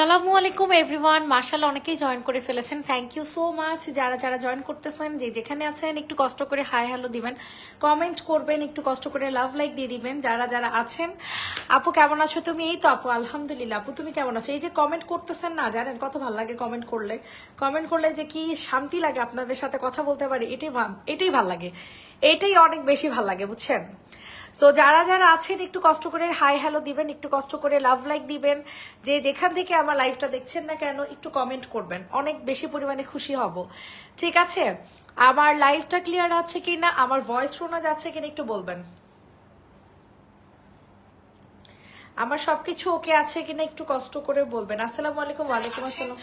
আসসালামু আলাইকুম এভরিওয়ান, মাশাআল্লাহ অনেকেই জয়েন করে ফেলেছেন। Thank you so much. যারা যারা জয়েন করতেছেন, যে যেখানে আছেন একটু কষ্ট করে হাই হ্যালো দিবেন, কমেন্ট করবেন, একটু কষ্ট করে লাভ লাইক দিয়ে দিবেন। যারা যারা আছেন, আপু কেমন আছো তুমি? এই তো আপু আলহামদুলিল্লাহ। আপু তুমি কেমন আছো? এই যে কমেন্ট করতেছেন না, জানেন কত ভালো লাগে কমেন্ট করলে যে কি শান্তি লাগে, আপনাদের সাথে কথা বলতে পারি, এটাই ভাল লাগে, এটাই অনেক বেশি ভাল লাগে, বুঝছেন? সো যারা যারা আছেন একটু কষ্ট করে হাই হ্যালো দিবেন, একটু কষ্ট করে লাভ লাইক দিবেন। যে যেখান থেকে আমার লাইভটা দেখছেন না কেন একটু কমেন্ট করবেন, অনেক বেশি পরিমাণে খুশি হব। ঠিক আছে? আমার লাইভটা ক্লিয়ার আছে কিনা, আমার ভয়েস শোনা যাচ্ছে কিনা একটু বলবেন। আমার সবকিছু ওকে আছে কিনা একটু কষ্ট করে বলবেন। আসসালামু আলাইকুম। ওয়ালাইকুম আসসালাম।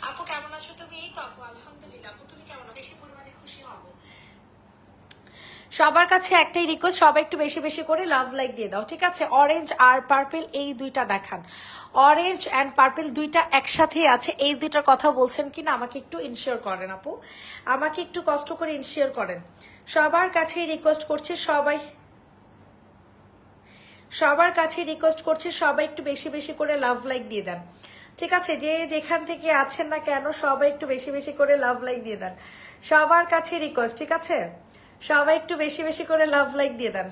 আপু কেমন আছো তুমি? এই তো আপু আলহামদুলিল্লাহ। আপু তুমি কেমন আছো? বেশি পরিমাণে খুশি হব। সবার কাছে একটাই রিকোয়েস্ট, সবাই একটু বেশি বেশি করে লাভ লাইক দিয়ে দাও, ঠিক আছে? অরেঞ্জ আর পার্পল এই দুইটা দেখান, অরেঞ্জ অ্যান্ড পার্পল দুইটা একসাথেই আছে। এই দুইটার কথা বলছেন কিনা আমাকে একটু ইনশিওর করেন আপু, আমাকে একটু কষ্ট করে ইনশিওর করেন। সবার কাছে রিকোয়েস্ট করছে, সবার কাছে রিকোয়েস্ট করছে, সবাই একটু বেশি বেশি করে লাভ লাইক দিয়ে দেন, ঠিক আছে? যে যেখান থেকে আছেন না কেন সবাই একটু বেশি বেশি করে লাভ লাইক দিয়ে দেন। সবার কাছে রিকোয়েস্ট, ঠিক আছে? সবাই একটু বেশি বেশি করে লাভ লাইক দিয়ে দেন।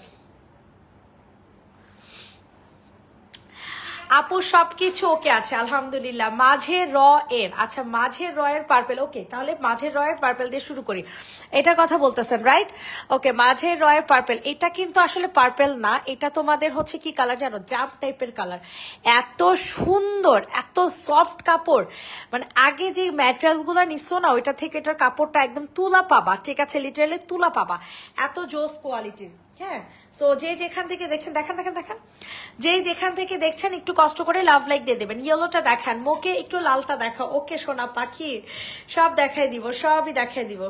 আপু সবকিছু ওকে আছে আলহামদুলিল্লাহ। মাঝে র এর, আচ্ছা মাঝে র এর পার্পেল, ওকে তাহলে মাঝে র এর পার্পেল দিয়ে শুরু করি, এটার কথা বলতেছেন রাইট? ওকে, মাঝে র এর পার্পেল, এটা কিন্তু আসলে পার্পেল না, এটা তোমাদের হচ্ছে কি কালার জানো? জাম টাইপের কালার। এত সুন্দর, এত সফট কাপড়, মানে আগে যে ম্যাটেরিয়াল গুলো নিচ্ছো না ওইটা থেকে এটার কাপড়টা একদম তুলা পাবা, ঠিক আছে? লিটারালি তুলা পাবা, এত জোস কোয়ালিটির। হ্যাঁ, সো যে যেখান থেকে দেখছেন, দেখান দেখান দেখান, যে যেখান থেকে দেখছেন একটু কষ্ট করে লাভ লাইক দিয়ে দেবেন। ইয়েলোটা দেখান, মোকে একটু লালটা দেখা। ওকে সোনা পাখি, সব দেখাই দিব, সবই দেখাই দিব,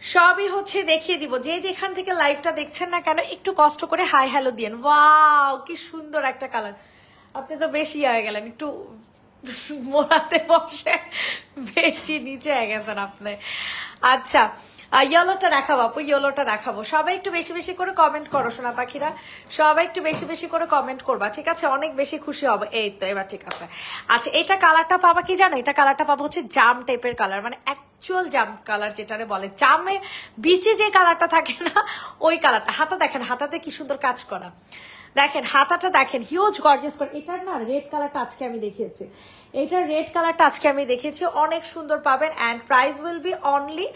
সবই হচ্ছে দেখিয়ে দিব। যে যেখান থেকে লাইভটা দেখছেন না কেন একটু কষ্ট করে হাই হ্যালো দিয়েন। ওয়াও কি সুন্দর একটা কালার। আপনি তো বেশি হয়ে গেলেন, একটু মোড়াতে বসে বেশি নিচে হয়ে গেছেন আপনি। আচ্ছা, ইয়েলোটা দেখাবো আপু, ইয়েলোটা দেখাবো। সবাই একটু বেশি বেশি করে কমেন্ট করো সোনা পাখিরা, সবাই একটু বেশি বেশি করে কমেন্ট করবা, ঠিক আছে? অনেক বেশি খুশি হবো। এই তো এবার ঠিক আছে। আচ্ছা, এটা কালারটা পাবা কি জানো? এটা কালারটা পাবো হচ্ছে জাম টাইপের কালার, মানে অ্যাকচুয়াল জাম কালার, যেটারে বলে জামের বিচে যে কালারটা থাকে না ওই কালারটা। হাতা দেখেন, হাতাতে কি সুন্দর কাজ করা, দেখেন হাতাটা দেখেন, হিউজ গর্জিয়াস করে। এটার না রেড কালারটা আজকে আমি দেখিয়েছি, এটার রেড কালারটা আজকে আমি দেখেছি, অনেক সুন্দর পাবেন। And price will be only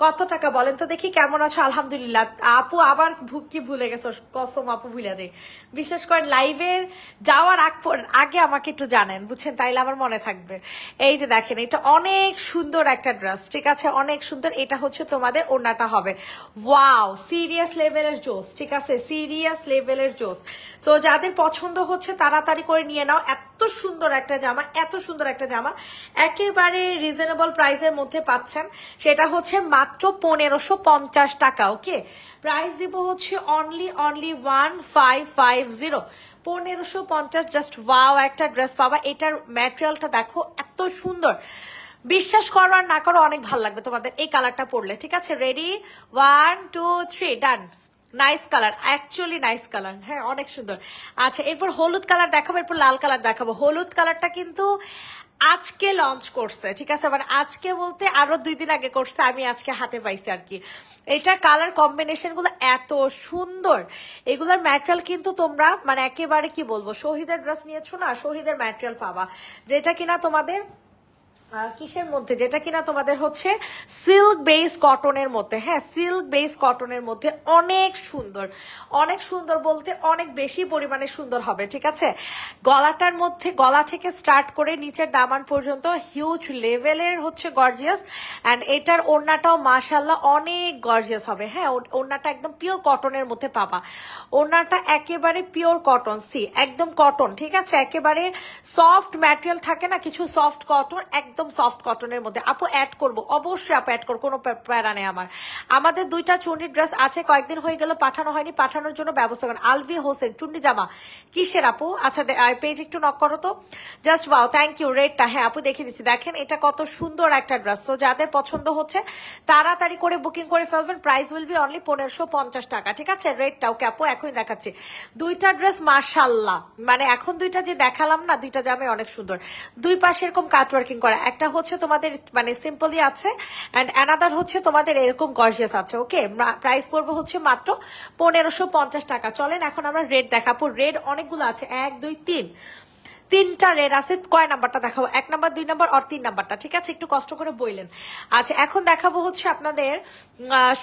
কত টাকা বলেন তো দেখি? কেমন আছো? আলহামদুলিল্লাহ। আপু আবার কি ভুলে গেছো? কসম আপু ভুলে যাই, বিশেষ করে লাইভের যাওয়ার আগে আমাকে একটু জানেন, বুঝছেন? তাইলে আমার মনে থাকবে। এই যে দেখেন, এটা অনেক সুন্দর একটা ড্রেস, ঠিক আছে? অনেক সুন্দর। এটা হচ্ছে তোমাদের ওড়নাটা হবে, ওয়াও সিরিয়াস লেভেলের জোস, ঠিক আছে? সিরিয়াস লেভেলের জোস। সো যাদের পছন্দ হচ্ছে তাড়াতাড়ি করে নিয়ে নাও। এত সুন্দর একটা জামা, এত সুন্দর একটা জামা একেবারে রিজনেবল প্রাইসের মধ্যে পাচ্ছেন। সেটা হচ্ছে মাত্র 1550 টাকা। ওকে, প্রাইস দিব হচ্ছে অনলি 1550, 1550। জাস্ট ওয়াও একটা ড্রেস পাবা। এটার ম্যাটেরিয়ালটা দেখো এত সুন্দর, বিশ্বাস করো আর না করো অনেক ভালো লাগবে তোমাদের এই কালারটা পরলে, ঠিক আছে? Ready, 1 2 3 done. Nice colour, actually nice colour, হ্যাঁ অনেক সুন্দর। আচ্ছা, এরপর হলুদ কালার দেখাবো, এরপর লাল কালার দেখাবো। হলুদ কালারটা কিন্তু আজকে লঞ্চ করছে, ঠিক আছে? মানে আজকে বলতে আরো 2 দিন আগে করছে, আমি আজকে হাতে পাইছি আর কি। এটার কালার কম্বিনেশন গুলো এত সুন্দর, এগুলোর ম্যাটেরিয়াল কিন্তু তোমরা মানে একেবারে কি বলবো, শহীদের ড্রেস নিয়েছো না, শহীদের ম্যাটেরিয়াল পাবা, যেটা কিনা তোমাদের কিসের মধ্যে, যেটা কিনা তোমাদের হচ্ছে সিল্ক বেস কটনের মধ্যে। হ্যাঁ, সিল্ক বেস কটনের মধ্যে অনেক সুন্দর, অনেক সুন্দর বলতে অনেক বেশি পরিমাণে সুন্দর হবে, ঠিক আছে? গলাটার মধ্যে, গলা থেকে স্টার্ট করে নিচের দামান পর্যন্ত হিউজ লেভেলের হচ্ছে গর্জিয়াস। অ্যান্ড এটার ওড়নাটাও মাশাল্লাহ অনেক গর্জিয়াস হবে। হ্যাঁ, ওড়নাটা একদম পিওর কটনের মধ্যে পাবা, ওড়নাটা একেবারে পিওর কটন, সি একদম কটন, ঠিক আছে? একেবারে সফট ম্যাটেরিয়াল থাকে না কিছু, সফট কটন একদম একদম সফট কটনের মধ্যে। আপু অ্যাড করবো, অবশ্যই আপু অ্যাড করবো, কোনো প্যারা নেই আমার। আমাদের 2টা চুন্ডির ড্রেস আছে, কয়েকদিন হয়ে গেল পাঠানো হয়নি, পাঠানোর জন্য ব্যবস্থা করেন। আলভি হোসেন চুন্ডি জামা কিসের আপু? আচ্ছা পেজ একটু নক করো তো। Just wow, thank you. রেডটা হ্যাঁ আপু দেখিয়ে দিচ্ছি, দেখেন এটা কত সুন্দর একটা ড্রেস। তো যাদের পছন্দ হচ্ছে তাড়াতাড়ি করে বুকিং করে ফেলবেন। প্রাইস উইল বি অনলি 1550 টাকা, ঠিক আছে? রেডটা ওকে আপু এখনই দেখাচ্ছি। 2টা ড্রেস মাশাআল্লাহ, মানে এখন 2টা যে দেখালাম না, 2টা জামে অনেক সুন্দর। 2 পাশে এরকম কাট ওয়ার্কিং করা, একটা হচ্ছে তোমাদের মানে সিম্পলি আছে এন্ড অ্যানাদার হচ্ছে তোমাদের এরকম গর্জিয়াস আছে। ওকে, প্রাইস পড়বে হচ্ছে মাত্র 1550 টাকা। চলেন এখন আমরা রেড দেখাবো। রেড অনেকগুলো আছে, 1 2 3টা রেড আছে। কয় নাম্বারটা দেখাবো? 1 নাম্বার, 2 নাম্বার আর 3 নাম্বারটা, ঠিক আছে? একটু কষ্ট করে বইলেন। আচ্ছা এখন দেখাবো হচ্ছে আপনাদের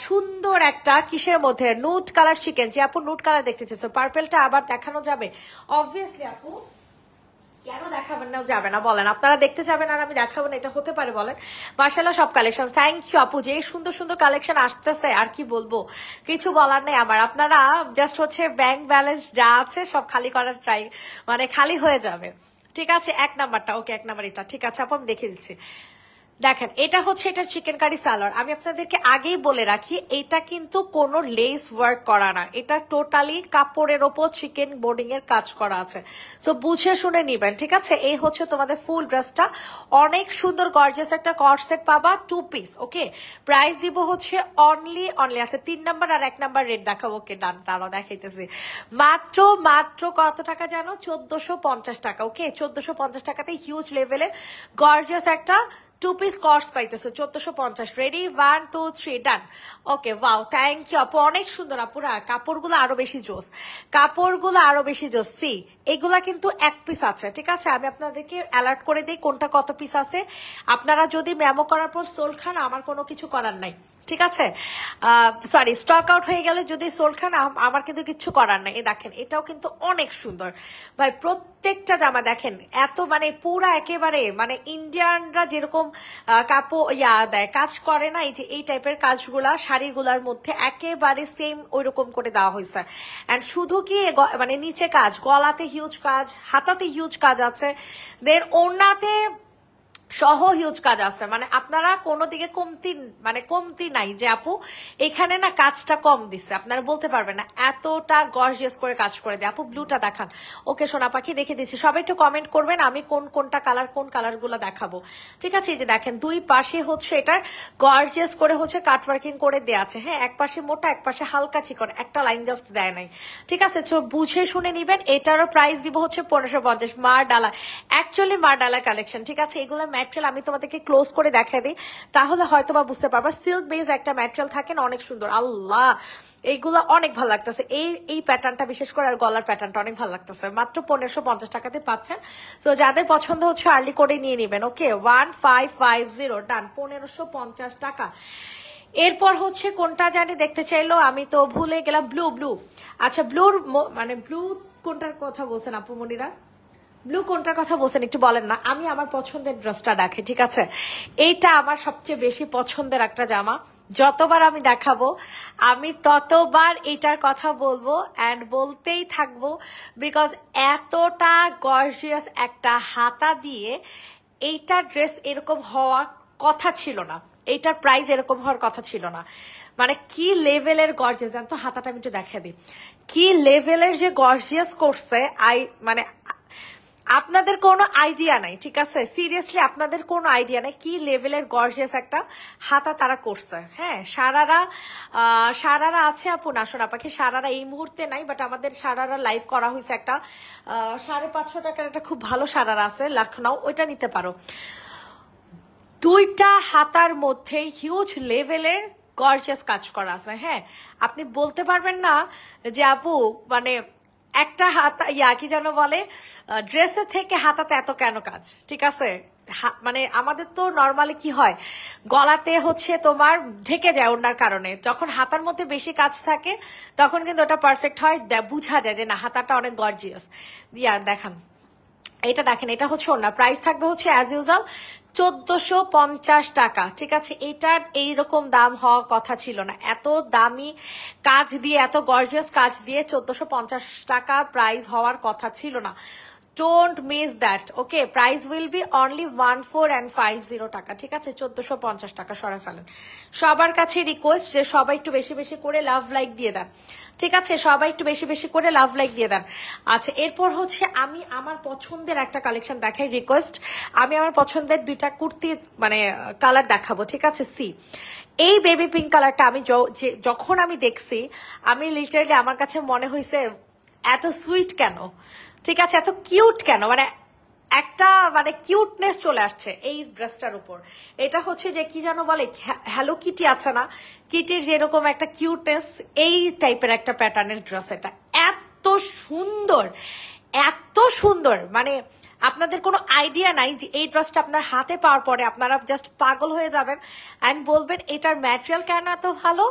সুন্দর একটা কিসের মধ্যে, নুড কালার চিকেন। যে আপু নুড কালার দেখতে চাইছো, পার্পেলটা আবার দেখানো যাবে? অবভিয়াসলি আপু, কেন দেখাবেন না, যাবে না বলেন? আপনারা দেখতে যাবেন আর আমি দেখাবো না, এটা হতে পারে বলেন? মাশাআল্লাহ সব কালেকশন, থ্যাংক ইউ আপু। যে সুন্দর সুন্দর কালেকশন আসতেছে, আর কি বলবো, কিছু বলার নেই আমার। আপনারা জাস্ট হচ্ছে ব্যাংক ব্যালেন্স যা আছে সব খালি করার ট্রাই, মানে খালি হয়ে যাবে, ঠিক আছে? 1 নাম্বারটা ওকে, 1 নাম্বার এটা, ঠিক আছে আপু আমি দেখিয়ে দিচ্ছি। দেখেন এটা হচ্ছে, এটা চিকেন কারি সালোয়ার। আমি আপনাদেরকে আগেই বলে রাখি, এটা কিন্তু কোনো লেস ওয়ার্ক করা না, এটা টোটালি কাপড়ের ওপর চিকেন বোর্ডিং এর কাজ করা আছে। সো বুঝে শুনে নিবেন, ঠিক আছে? এই হচ্ছে তোমাদের ফুল ড্রেসটা, অনেক সুন্দর গর্জিয়াস একটা কট সেট পাবা, 2 পিস। ওকে, প্রাইস দিব হচ্ছে অনলি আছে 3 নাম্বার আর 1 নাম্বার রেট দেখাবো। ওকে ডান, তারাও দেখাইতেছি। মাত্র মাত্র কত টাকা জানো? 1450 টাকা। ওকে, 1450 টাকাতে হিউজ লেভেলের গর্জিয়াস একটা 2 পিস কর্স পাইতেছো 1450। Ready, 1 2 3 done. Okay wow, thank you আপু, অনেক সুন্দর আপুরা। কাপড়গুলো আরো বেশি জোস, কাপড়গুলো আরো বেশি জোস। সি এগুলা কিন্তু 1 পিস আছে, ঠিক আছে? আমি আপনাদেরকে অ্যালার্ট করে দিই কোনটা কত পিস আছে। আপনারা যদি মেমো করার পর সোল খান, আমার কোনো কিছু করার নাই, ঠিক আছে? সরি, স্টক আউট হয়ে গেলে যদি সোল খান, আমার কিন্তু কিছু করার নাই। দেখেন এটাও কিন্তু অনেক সুন্দর ভাই, প্রত্যেকটা জামা দেখেন এত মানে পুরা একেবারে মানে ইন্ডিয়ানরা যেরকম কাপড় দেয়, কাজ করে না, এই যে এই টাইপের কাজগুলা শাড়িগুলার মধ্যে একেবারে সেম ওইরকম করে দেওয়া হয়েছে। এন্ড শুধু কি মানে নিচে কাজ, গলাতে হিউজ কাজ, হাতাতে হিউজ কাজ আছে, দেন ওড়নাতে সহ হিউজ কাজ আছে। মানে আপনারা কোনো দিকে কমতি নাই যে আপু এখানে না কাজটা কম দিচ্ছে, আপনারা বলতে পারবেন না, এতটা গর্জিয়াস করে কাজ করে দেয়। আপু ব্লুটা দেখান। ওকে সোনা পাখি দেখে দিচ্ছি, সবাই একটু কমেন্ট করবেন আমি কোনটা কালার, কোন কালার গুলো দেখাবো, ঠিক আছে? এই যে দেখেন 2 পাশে হচ্ছে এটার গর্জিয়াস করে হচ্ছে কাটওয়ার্কিং করে দেওয়া আছে। হ্যাঁ, এক পাশে মোটা, এক পাশে হালকা চিকন, একটা লাইন জাস্ট দেয় নাই, ঠিক আছে? তো বুঝে শুনে নিবেন। এটারও প্রাইস দিব হচ্ছে 1550। মার ডালা, অ্যাকচুয়ালি মার ডালা কালেকশন, ঠিক আছে? এগুলো ম্যাটেরিয়াল আমি তোমাদেরকে ক্লোজ করে দেখাই দিই, তাহলে হয়তো বা বুঝতে পারবা। সিল্ক বেস একটা ম্যাটেরিয়াল থাকে না, অনেক সুন্দর। আল্লাহ এইগুলা অনেক ভালো লাগতেছে, এই প্যাটার্নটা বিশেষ করে, আর গলার প্যাটার্নটা অনেক ভালো লাগতেছে। মাত্র 1550 টাকাতে পাচ্ছেন। তো যাদের পছন্দ হচ্ছে আর্লি করে নিয়ে নিবেন। ওকে, 1550 ডান, 1550 টাকা। এরপর হচ্ছে কোনটা জানি দেখতে চাইলো, আমি তো ভুলে গেলাম। ব্লু। আচ্ছা ব্লুর মানে ব্লু কোনটার কথা বলছেন আপু মনিরা? ব্লু কোনটার কথা বলছেন একটু বলেন না। আমি আমার পছন্দের ড্রেসটা দেখি, ঠিক আছে? এইটা আমার সবচেয়ে বেশি পছন্দের একটা জামা, যতবার আমি দেখাবো আমি ততবার এটার কথা বলবো এন্ড বলতেই থাকবো, বিকজ এতটা গর্জিয়াস একটা হাতা দিয়ে এইটা ড্রেস এরকম হওয়ার কথা ছিল না, এইটার প্রাইস এরকম হওয়ার কথা ছিল না। মানে কি লেভেলের গর্জিয়াস, জান তো হাতাটা আমি একটু দেখা দিই, কি লেভেলের যে গর্জিয়াস করছে। মানে আপনাদের কোনো আইডিয়া নাই, ঠিক আছে? সিরিয়াসলি আপনাদের কোনো আইডিয়া নাই কি লেভেলের গর্জিয়াস একটা হাতা তারা করছে। হ্যাঁ, সারারা আছে আপু, না শোনা পাখি, সারারা এই মুহূর্তে নাই, বাট আমাদের সারারা লাইভ করা হয়েছে একটা 550 টাকার একটা খুব ভালো সারারা আছে লখনউ, ওইটা নিতে পারো। 2টা হাতার মধ্যে হিউজ লেভেলের গর্জিয়াস কাজ করা আছে। হ্যাঁ, আপনি বলতে পারবেন না যে আপু মানে একটা হাতা কি যেন বলে, ড্রেসের থেকে হাতাতে এত কেন কাজ, ঠিক আছে? মানে আমাদের তো নর্মালি কি হয়, গলাতে হচ্ছে তোমার ঢেকে যায় ওনার কারণে, যখন হাতার মধ্যে বেশি কাজ থাকে তখন কিন্তু ওটা পারফেক্ট হয়, বোঝা যায় যে না হাতাটা অনেক গর্জিয়াস। দেখান এটা, দেখেন এটা হচ্ছে ওনার প্রাইস থাকবে হচ্ছে অ্যাজ ইউজুয়াল 1450 টাকা, ঠিক আছে? এটার এইরকম দাম হওয়ার কথা ছিল না, এত দামি কাজ দিয়ে, এত গর্জিয়াস কাজ দিয়ে 1450 টাকা প্রাইস হওয়ার কথা ছিল না। Don't miss that. Okay, price will be only 1450 টাকা, ঠিক আছে? 1450 টাকা সরাই ফেলেন। সবার কাছে রিকোয়েস্ট যে সবাই একটু বেশি বেশি করে লাভ লাইক দিয়ে দেন, ঠিক আছে? সবাই একটু বেশি বেশি করে লাভ লাইক দিয়ে দেন। আচ্ছা, এরপর হচ্ছে আমি আমার পছন্দের একটা কালেকশন দেখাই। রিকোয়েস্ট, আমি আমার পছন্দের দুইটা কুর্তি মানে কালার দেখাবো, ঠিক আছে? সি, এই বেবি পিঙ্ক কালারটা আমি যখন আমি দেখছি, আমি লিটারালি আমার কাছে মনে হয়েছে এত সুইট কেন, ঠিক আছে? এত কিউট কেন, মানে একটা মানে কিউটনেস চলে আসছে এই ড্রেসটার উপর। এটা হচ্ছে যে কি যেন বলে, হ্যালো কিটি আছে না, কিটির যেরকম একটা কিউটনেস, এই টাইপের একটা প্যাটার্নের ড্রেস। এটা এত সুন্দর, এত সুন্দর, মানে আপনাদের কোনো আইডিয়া নাই যে এই ড্রেসটা আপনার হাতে পাওয়ার পরে আপনারা জাস্ট পাগল হয়ে যাবেন অ্যান্ড বলবেন এটার ম্যাটেরিয়াল কেন এত ভালো,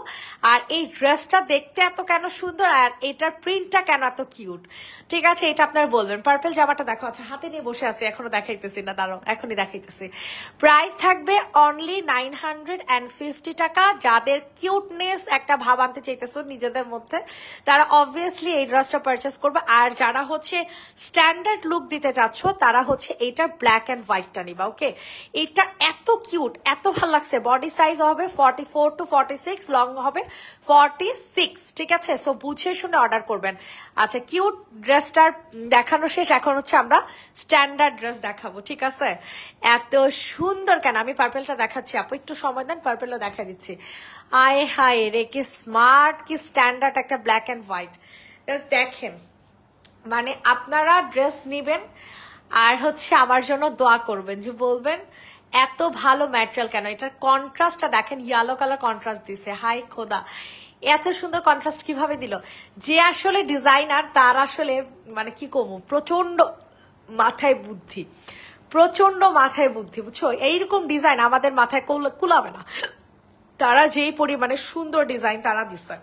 আর এই ড্রেসটা দেখতে এত কেন সুন্দর, আর এটার প্রিন্টটা কেন এত কিউট, ঠিক আছে? এটা আপনারা বলবেন। পার্পল জামাটা দেখো, আচ্ছা হাতে নিয়ে বসে আছি, এখনো দেখাইতেছি না, দাঁড়াও এখনই দেখাইতেছি। প্রাইস থাকবে অনলি 950 টাকা। যাদের কিউটনেস একটা ভাব আনতে চাইতেছো নিজেদের মধ্যে, তারা অবভিয়াসলি এই ড্রেসটা পারচেস করবে। আর যারা হচ্ছে স্ট্যান্ডার্ড লুক দিতে চাচ্ছ, তারা হচ্ছে এইটা ব্ল্যাক অ্যান্ড হোয়াইটটা নিবা। ওকে, এটা এত কিউট, এত ভালো লাগছে। বডি সাইজ হবে 44 to 46, লং হবে 46, ঠিক আছে? সো বুঝে শুনে অর্ডার করবেন। আচ্ছা, কিউট ড্রেসটার দেখানো শেষ, এখন হচ্ছে আমরা স্ট্যান্ডার্ড ড্রেস দেখাবো, ঠিক আছে? এত সুন্দর কেন, আমি পার্পেলটা দেখাচ্ছি, আপু একটু সময় দেন, পার্পেলও দেখা দিচ্ছি। আয় হায় রে, কি স্মার্ট, কি স্ট্যান্ডার্ড একটা ব্ল্যাক অ্যান্ড হোয়াইট। দেখেন, মানে আপনারা ড্রেস নিবেন আর হচ্ছে আমার জন্য দোয়া করবেন, যে বলবেন এত ভালো ম্যাটেরিয়াল কেন। এটার কন্ট্রাস্টটা দেখেন, ইয়েলো কালার কন্ট্রাস্ট দিছে, হাই খোদা এত সুন্দর কন্ট্রাস্ট কিভাবে দিল। যে আসলে ডিজাইনার তার আসলে মানে কি কমু, প্রচন্ড মাথায় বুদ্ধি, প্রচন্ড মাথায় বুদ্ধি, বুঝছো? এইরকম ডিজাইন আমাদের মাথায় কুলাবে না। তারা যেই পরিমাণে সুন্দর ডিজাইন তারা দিচ্ছে,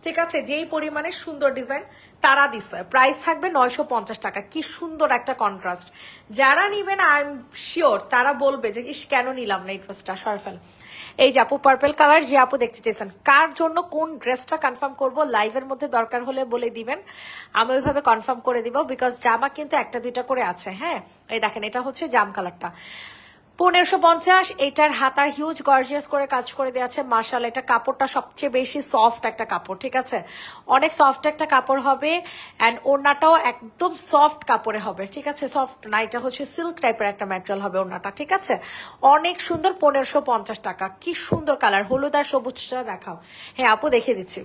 ঠিক আছে? যেই পরিমাণে সুন্দর ডিজাইন তারা দিচ্ছে। প্রাইস থাকবে 950 টাকা। কি সুন্দর একটা কন্ট্রাস্ট। যারা নিবেন আই এম শিওর তারা বলবে যে ইস কেন নিলাম না এই ড্রেসটা, সরফেল। এই যে আপু পার্পল কালার, যে আপু দেখতে চাইছেন, কার জন্য কোন ড্রেসটা কনফার্ম করব, লাইভের মধ্যে দরকার হলে বলে দিবেন, আমি ওইভাবে কনফার্ম করে দিব। বিকজ জামা কিন্তু একটা দুইটা করে আছে। হ্যাঁ, এই দেখেন, এটা হচ্ছে জাম কালারটা 1550। এটার হাতা হিউজ গর্জিয়াস করে কাজ করে দেওয়া আছে। মাশাআল্লাহ, এটা কাপড়টা সবচেয়ে বেশি সফট একটা কাপড়, ঠিক আছে? অনেক সফট একটা কাপড় হবে, অ্যান্ড ওড়নাটাও একদম সফট কাপড়ে হবে, ঠিক আছে? সফট না, এটা হচ্ছে সিল্ক টাইপের একটা ম্যাটেরিয়াল হবে ওড়নাটা, ঠিক আছে? অনেক সুন্দর, 1550 টাকা। কি সুন্দর কালার, হলুদ আর সবুজটা দেখাও। হ্যাঁ আপু দেখিয়ে দিচ্ছি।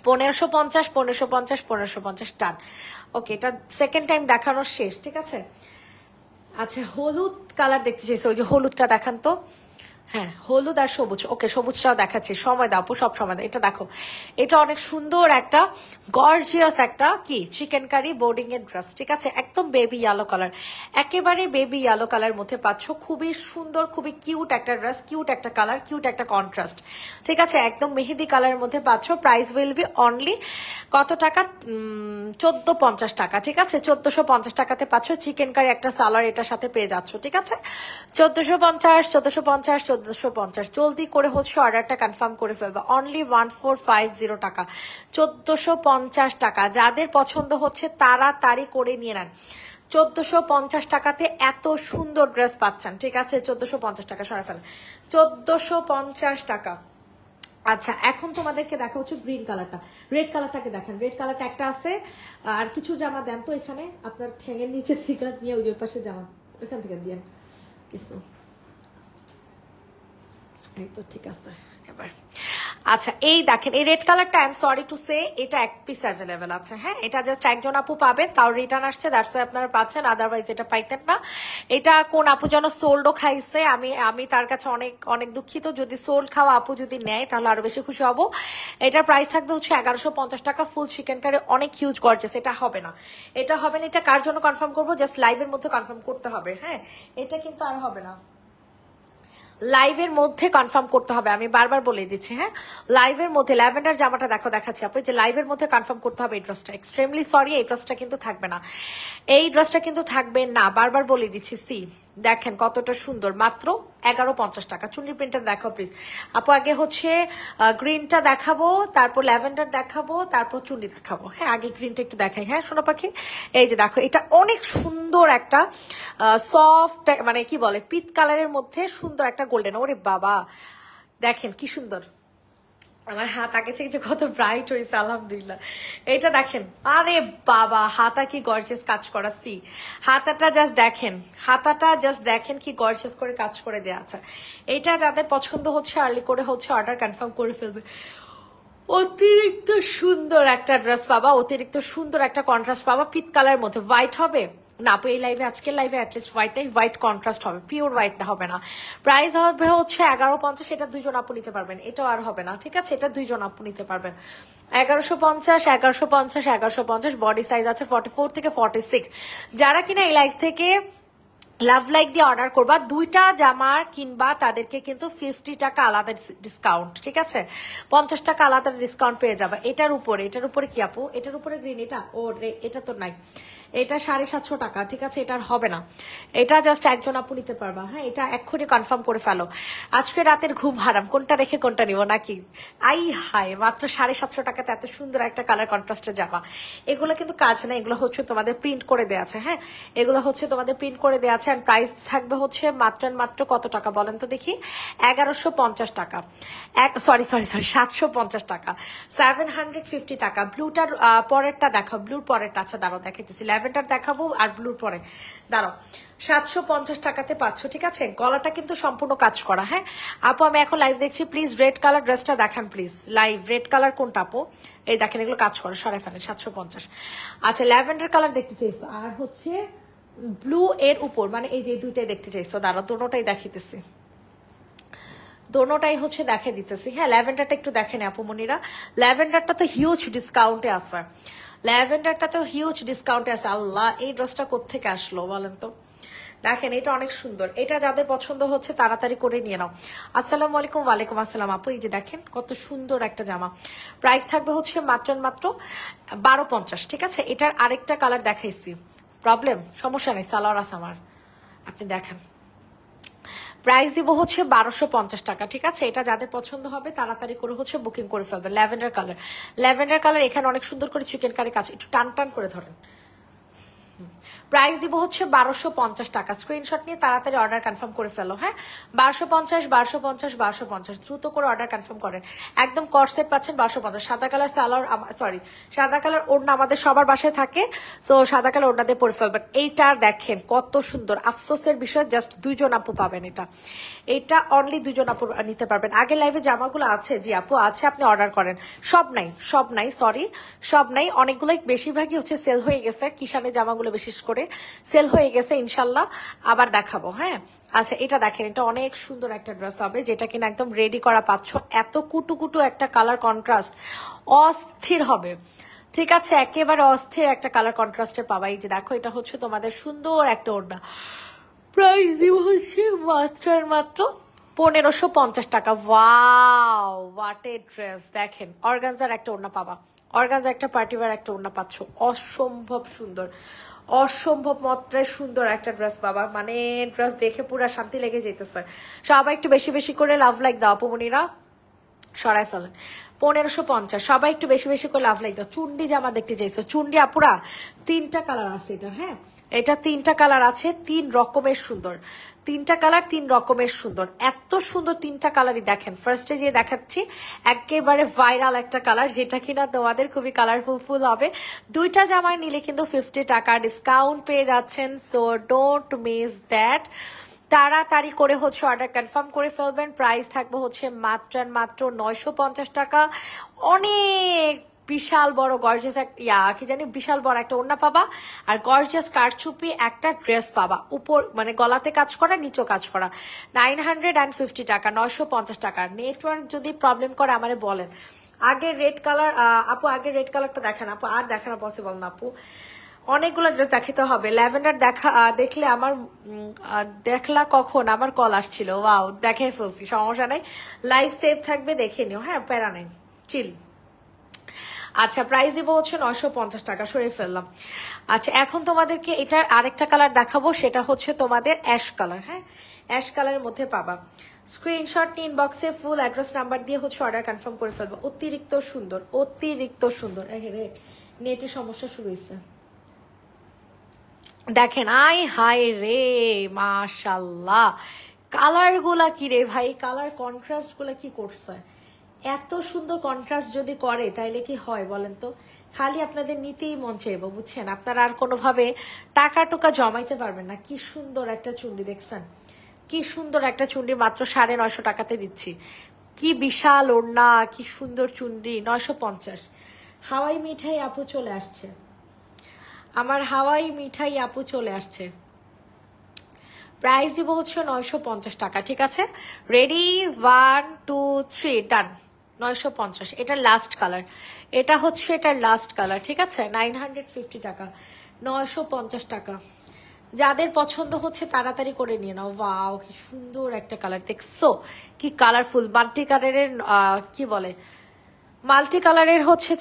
1550, 1550, 1550 টান। ওকে, এটা সেকেন্ড টাইম দেখানোর শেষ, ঠিক আছে? আচ্ছা, হলুদ কালার দেখতে চাইছে, ওই যে হলুদটা দেখান তো। হ্যাঁ, হলুদ আর সবুজ। ওকে, সবুজটাও দেখাচ্ছি, সময় দাও আপু, সব সময় দাও। এটা দেখো, এটা অনেক সুন্দর একটা গর্জিয়াস একটা কি চিকেন কারি বোর্ডিং এর ড্রেস, ঠিক আছে? একদম বেবি ইয়েলো কালার, একেবারে বেবি ইয়েলো কালার মধ্যে পাচ্ছ। খুবই সুন্দর, খুবই কিউট একটা ড্রেস, কিউট একটা কালার, কিউট একটা কন্ট্রাস্ট, ঠিক আছে? একদম মেহেদি কালারের মধ্যে পাচ্ছ। প্রাইস উইল বি অনলি কত টাকা? 1450 টাকা, ঠিক আছে? 1450 টাকাতে পাচ্ছ চিকেন কারি একটা সালার, এটার সাথে পেয়ে যাচ্ছ, ঠিক আছে? 1450, 1450, 1450। জলদি করে হচ্ছে অর্ডারটা কনফার্ম করে ফেলবে। অনলি 1450 টাকা, 1450 টাকা। যাদের পছন্দ হচ্ছে তাড়াতাড়ি করে নিয়ে নেন। 1450 টাকাতে এত সুন্দর ড্রেস পাচ্ছেন, ঠিক আছে? 1450 টাকা, সরে ফেলেন। 1450 টাকা। আচ্ছা, এখন তোমাদেরকে দেখা হচ্ছে গ্রিন কালারটা। রেড কালারটাকে দেখেন, রেড কালারটা একটা আছে। আর কিছু জামা দেন তো এখানে, আপনার ঠ্যাঙের নিচে থেকে নিয়ে ওই যে পাশে জামা ওইখান থেকে দিয়ে কিছু। এই তো ঠিক আছে এবার। আচ্ছা, এই দেখেন, এই রেড কালারটা I am sorry to say এটা এক পিস অ্যাভেলেবেল আছে। হ্যাঁ, এটা জাস্ট একজন আপু পাবেন, তাও রিটার্ন আসছে, দ্যাটস ওয়াই আপনারা পাচ্ছেন, আদারওয়াইজ এটা পাইতেন না। এটা কোন আপু যেন সোল্ডও খাইছে, আমি তার কাছে অনেক অনেক দুঃখিত। যদি সোল্ড খাওয়া আপু যদি নেয় তাহলে আরো বেশি খুশি হব। এটার প্রাইস থাকবে হচ্ছে 1150 টাকা। ফুল চিকেন কারি, অনেক হিউজ গর্জিয়াস। এটা হবে না, এটা হবে না। এটা কার জন্য কনফার্ম করবো? জাস্ট লাইভের মধ্যে কনফার্ম করতে হবে। হ্যাঁ, এটা কিন্তু আর হবে না, লাইভের মধ্যে কনফার্ম করতে হবে। আমি বারবার বলে দিচ্ছি। হ্যাঁ, লাইভের মধ্যে ল্যাভেন্ডার জামাটা দেখো, দেখাচ্ছি আপু, যে লাইভের মধ্যে কনফার্ম করতে হবে এই ড্রেসটা। এক্সট্রিমলি সরি, এই ড্রেসটা কিন্তু থাকবে না, এই ড্রেসটা কিন্তু থাকবে না, বারবার বলে দিচ্ছি। সি দেখেন কতটা সুন্দর, মাত্র 1150 টাকা। চুন্নির প্রিন্টটা দেখাও প্লিজ আপু। আগে হচ্ছে গ্রিনটা দেখাবো, তারপর ল্যাভেন্ডার দেখাবো, তারপর চুন্নি দেখাবো। হ্যাঁ আগে গ্রিনটা একটু দেখাই। হ্যাঁ সোনা পাখি, এই যে দেখো এটা অনেক সুন্দর একটা সফট, মানে কি বলে পিত কালারের মধ্যে সুন্দর একটা গোল্ডেন। ওরে বাবা দেখেন কি সুন্দর, আমার হাত আগে থেকে যে কত ব্রাইট হয়েছে আলহামদুলিল্লাহ। এটা দেখেন, আরে বাবা হাতা কি গর্জিয়াস কাজ করা। সি হাতাটা জাস্ট দেখেন, হাতাটা জাস্ট দেখেন কি গর্জিয়াস করে কাজ করে দেওয়া আছে। এটা যাদের পছন্দ হচ্ছে আর্লি করে হচ্ছে অর্ডার কনফার্ম করে ফেলবে। অতিরিক্ত সুন্দর একটা ড্রেস পাবা, অতিরিক্ত সুন্দর একটা কন্ট্রাস্ট পাবা। পিত কালার মধ্যে হোয়াইট হবে না আপু এই লাইভে, আজকের লাইভে অ্যাটলিস্ট হোয়াইট নাই, হোয়াইট কন্ট্রাস্ট হবে, পিওর হোয়াইট না হবে না। প্রাইস হবে হচ্ছে 1150, এটা 2 জন আপু নিতে পারবেন, এটাও আর হবে না ঠিক আছে, এটা 2 জন আপু নিতে পারবেন। 1150 1150 1150, বডি সাইজ আছে 44 থেকে 46। যারা কিনা এই লাইভ থেকে লাভ লাইক দিয়ে অর্ডার করবা, 2টা জামা কিনবা তাদেরকে কিন্তু 50 টাকা আলাদা ডিসকাউন্ট, ঠিক আছে 50 টাকা আলাদা ডিসকাউন্ট পেয়ে যাবা। এটার উপরে কি আপু, এটার উপরে গ্রিন, এটা ও এটা তো নাই, এটা 750 টাকা, ঠিক আছে এটা আর হবে না। এটা জাস্ট 1 জন আপু নিতে পারবা। হ্যাঁ এটা এক্ষুনি কনফার্ম করে ফেলো। আজকে রাতের ঘুম হারাম, কোনটা রেখে কোনটা নিব নাকি। আই হাই মাত্র 750 টাকাতে এত সুন্দর একটা কালার কন্ট্রাস্টে যাবা। এগুলো কিন্তু কাজ না, এগুলো হচ্ছে তোমাদের প্রিন্ট করে দেওয়া আছে। হ্যাঁ এগুলো হচ্ছে তোমাদের প্রিন্ট করে দেওয়া আছে। এন্ড প্রাইস থাকবে হচ্ছে মাত্র কত টাকা বলেন তো দেখি, 1150 টাকা, সরি 750 টাকা, 750 টাকা। ব্লুটার পরেরটা দেখাও, ব্লুর পরেরটা, আচ্ছা দাঁড়াও দেখাইতেছি, ল্যাভেন্ডার দেখাবো আর ব্লুর পরে দাঁড়াও। 750 টাকাতে পাচ্ছ, ঠিক আছে। গলাটা কিন্তু সম্পূর্ণ কাজ করা। হ্যাঁ আপু আমি এখন লাইভ দেখছি, প্লিজ রেড কালার ড্রেসটা দেখান প্লিজ। লাইভ রেড কালার কোনটা আপু, এই দেখেন এগুলো কাজ করা, সরাই ফেলেন 750। আচ্ছা ল্যাভেন্ডার কালার দেখতে চাইছো আর হচ্ছে ব্লু এর উপর, মানে এই যে দুইটাই দেখতে চাইছো, দাঁড়াও দুটোটাই দেখিতেছি, দোনোটাই হচ্ছে দেখে দিতেছি। হ্যাঁ ল্যাভেন্ডারটা একটু দেখেন আপু মনিরা, ল্যাভেন্ডারটা তো হিউজ ডিসকাউন্টে আছে, ল্যাভেন্ডারটা তো হিউজ ডিসকাউন্টে আছে। আল্লাহ এই ড্রেসটা কোত্থেকে আসলো বলেন তো, দেখেন এটা অনেক সুন্দর। এটা যাদের পছন্দ হচ্ছে তাড়াতাড়ি করে নিয়ে নাও। আসসালামু আলাইকুম। ওয়ালাইকুম আসসালাম আপু, এই যে দেখেন কত সুন্দর একটা জামা। প্রাইস থাকবে হচ্ছে মাত্র 1250, ঠিক আছে। এটার আরেকটা কালার দেখাইছি, প্রবলেম সমস্যা নেই, সালোয়ার আছে আমার, আপনি দেখেন। প্রাইস দিব হচ্ছে 1250 টাকা, ঠিক আছে। এটা যাদের পছন্দ হবে তাড়াতাড়ি করে হচ্ছে বুকিং করে ফেলবেন। ল্যাভেন্ডার কালার, ল্যাভেন্ডার কালার এখানে অনেক সুন্দর করে চিকেন কারি কাজ, একটু টান টান করে ধরেন। প্রাইস দিব হচ্ছে 1250 টাকা। স্ক্রিনশট নিয়ে তাড়াতাড়ি অর্ডার কনফার্ম করে ফেলো। হ্যাঁ 1250 দ্রুত করে অর্ডার কনফার্ম করেন। একদম কর্সেট পাচ্ছেন 1250। সাদা কালার সালোয়ার, সরি সাদা কালার ওড়না আমাদের সবার বাসায় থাকে, সো সাদা কালার ওড়না দিয়ে পরে ফেলবেন। এইটার দেখেন কত সুন্দর, আফসোসের বিষয় জাস্ট 2 জন আপু পাবেন এটা, এটা অনলি 2 জন আপু নিতে পারবেন। আগে লাইভে জামাগুলো আছে, জি আপু আছে, আপনি অর্ডার করেন। সব নাই সরি, সব নাই, অনেকগুলোই বেশিরভাগই হচ্ছে সেল হয়ে গেছে, কিষানের জামাগুলো বিশেষ করে সেল হয়ে গেছে, ইনশাল্লাহ আবার দেখাবো। হ্যাঁ আচ্ছা এটা দেখেন, এটা অনেক সুন্দর একটা ড্রেস হবে, যেটা কিনা একদম রেডি করা পাচ্ছ। এত কুটু একটা কালার কন্ট্রাস্ট অস্থির হবে, ঠিক আছে একেবারে অস্থির একটা কালার কন্ট্রাস্টে পাবা। এই যে দেখো এটা হচ্ছে তোমাদের সুন্দর একটা ওড়না। প্রাইস দিব হচ্ছে মাত্র 1550 টাকা। ওয়াও হোয়াট এ ড্রেস, দেখেন অর্গানজার একটা ওড়না পাবা, অর্গানজা একটা পার্টিওয়ার একটা ওড়না পাচ্ছ, অসম্ভব সুন্দর, অসম্ভব মাত্রায় সুন্দর একটা ড্রেস বাবা, মানে ড্রেস দেখে পুরো শান্তি লেগে যেতেছে। সবাই একটু বেশি বেশি করে লাভ লাইক দাও অপমনিরা, সরাই ফেলেন। 1550, সবাই একটু বেশি বেশি করে লাভ লাইক দাও। চুন্ডি জামা দেখতে চাইছো, চুন্ডি আপুরা 3টা কালার আছে এটা। হ্যাঁ এটা 3টা কালার আছে, 3 রকমের সুন্দর, 3টা কালার 3 রকমের সুন্দর, এত সুন্দর 3টা কালারই। দেখেন ফার্স্টে যে দেখাচ্ছি একেবারে ভাইরাল একটা কালার, যেটা কিনা তোমাদের খুবই কালারফুল হবে। 2টা জামায় নিলে কিন্তু 50 টাকা ডিসকাউন্ট পেয়ে যাচ্ছেন, সো ডোন্ট মিস দ্যাট। তাড়াতাড়ি করে হচ্ছে অর্ডার কনফার্ম করে ফেলবেন। প্রাইস থাকবে হচ্ছে মাত্র 950 টাকা। অনেক বিশাল বড় গর্জিয়াস কি জানি বিশাল বড় একটা ওড়না পাবা, আর গর্জিয়াস কারচুপি একটা ড্রেস পাবা, উপর মানে গলাতে কাজ করা নিচেও কাজ করা। 950 টাকা, 950 টাকা। নেটওয়ার্ক যদি প্রবলেম করে আমারে বলেন। আগে রেড কালার আপু, আগে রেড কালারটা দেখেন আপু, আর দেখানো পসিবল না আপু, অনেকগুলো ড্রেস দেখাতে হবে। ল্যাভেন্ডার দেখলে আমার দেখলা কখন আমার কল আসছিল, ওয়াও দেখে ফেলছি, সমস্যা নাই, লাইভ সেভ থাকবে দেখে নিও। হ্যাঁ প্যারা নেই, চিল। আচ্ছা প্রাইস দিব হচ্ছে 950 টাকা, সরে ফেললাম। আচ্ছা এখন তোমাদেরকে এটার আরেকটা কালার দেখাবো, সেটা হচ্ছে তোমাদের অ্যাশ কালার। হ্যাঁ অ্যাশ কালারের মধ্যে পাবা। স্ক্রিনশট নিয়ে ইনবক্সে ফুল অ্যাড্রেস নাম্বার দিয়ে হচ্ছে অর্ডার কনফার্ম করে ফেলবো। অতিরিক্ত সুন্দর, অতিরিক্ত সুন্দর। রে নেটের সমস্যা শুরু হয়েছে, দেখেন। আই হাই রে, মাশাল্লাহ কালার গুলা কি রে ভাই, কালার কন্ট্রাস্ট গুলা কি করছে, এত সুন্দর কন্ট্রাস্ট যদি করে তাইলে কি হয় বলেন তো। খালি আপনাদের নিতেই মন চাইবো, বুঝছেন, আপনারা আর কোনোভাবে টাকা টুকা জমাইতে পারবেন না। কি সুন্দর একটা চুন্ডি দেখছেন, কি সুন্দর একটা চুন্ডি, মাত্র 950 টাকাতে দিচ্ছি। কি বিশাল ওড়না, কি সুন্দর চুন্ডি, 950। হাওয়াই মিঠাই আপু চলে আসছে, আমার হাওয়াই মিঠাই আপু চলে আসছে। প্রাইস দিব হচ্ছে 950 টাকা, ঠিক আছে। রেডি, 1 2 3 ডান। 950, এটার লাস্ট কালার, এটা হচ্ছে এটার লাস্ট কালার, ঠিক আছে। 950 টাকা, 950 টাকা। যাদের পছন্দ হচ্ছে তাড়াতাড়ি করে নিয়ে নাও। ওয়াও কি সুন্দর একটা কালার, দেখছো কি কালারফুল। মাল্টি কালারের কি বলে, মাল্টি কালারের হচ্ছে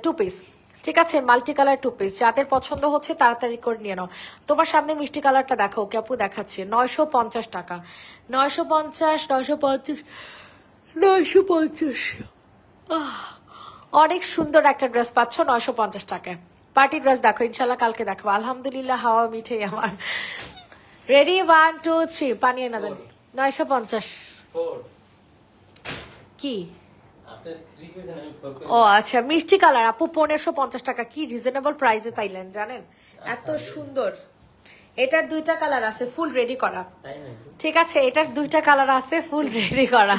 2 পিস, ঠিক আছে। মাল্টি কালার 2 পিস, যাদের পছন্দ হচ্ছে তাড়াতাড়ি করে নিয়ে নাও। তোমার সামনে মিষ্টি কালারটা দেখাও, ওকে আপু দেখাচ্ছে। 950 টাকা, 950, 950, 950। অনেক সুন্দর একটা ড্রেস পাচ্ছ 950 টাকায়। পার্টি ড্রেস দেখো, ইনশাল্লাহ কালকে দেখো। আলহামদুলিল্লাহ, হাওয়া মিঠাই আমার। রেডি, 1 2 3 পানি এনে দেন। 950 কি? ও আচ্ছা, মিষ্টি কালার আপু 1550 টাকা। কি রিজনেবল প্রাইসে পাইলেন জানেন, এত সুন্দর। এটার 2টা কালার আছে ফুল রেডি করা, ঠিক আছে। এটার 2টা কালার আছে ফুল রেডি করা।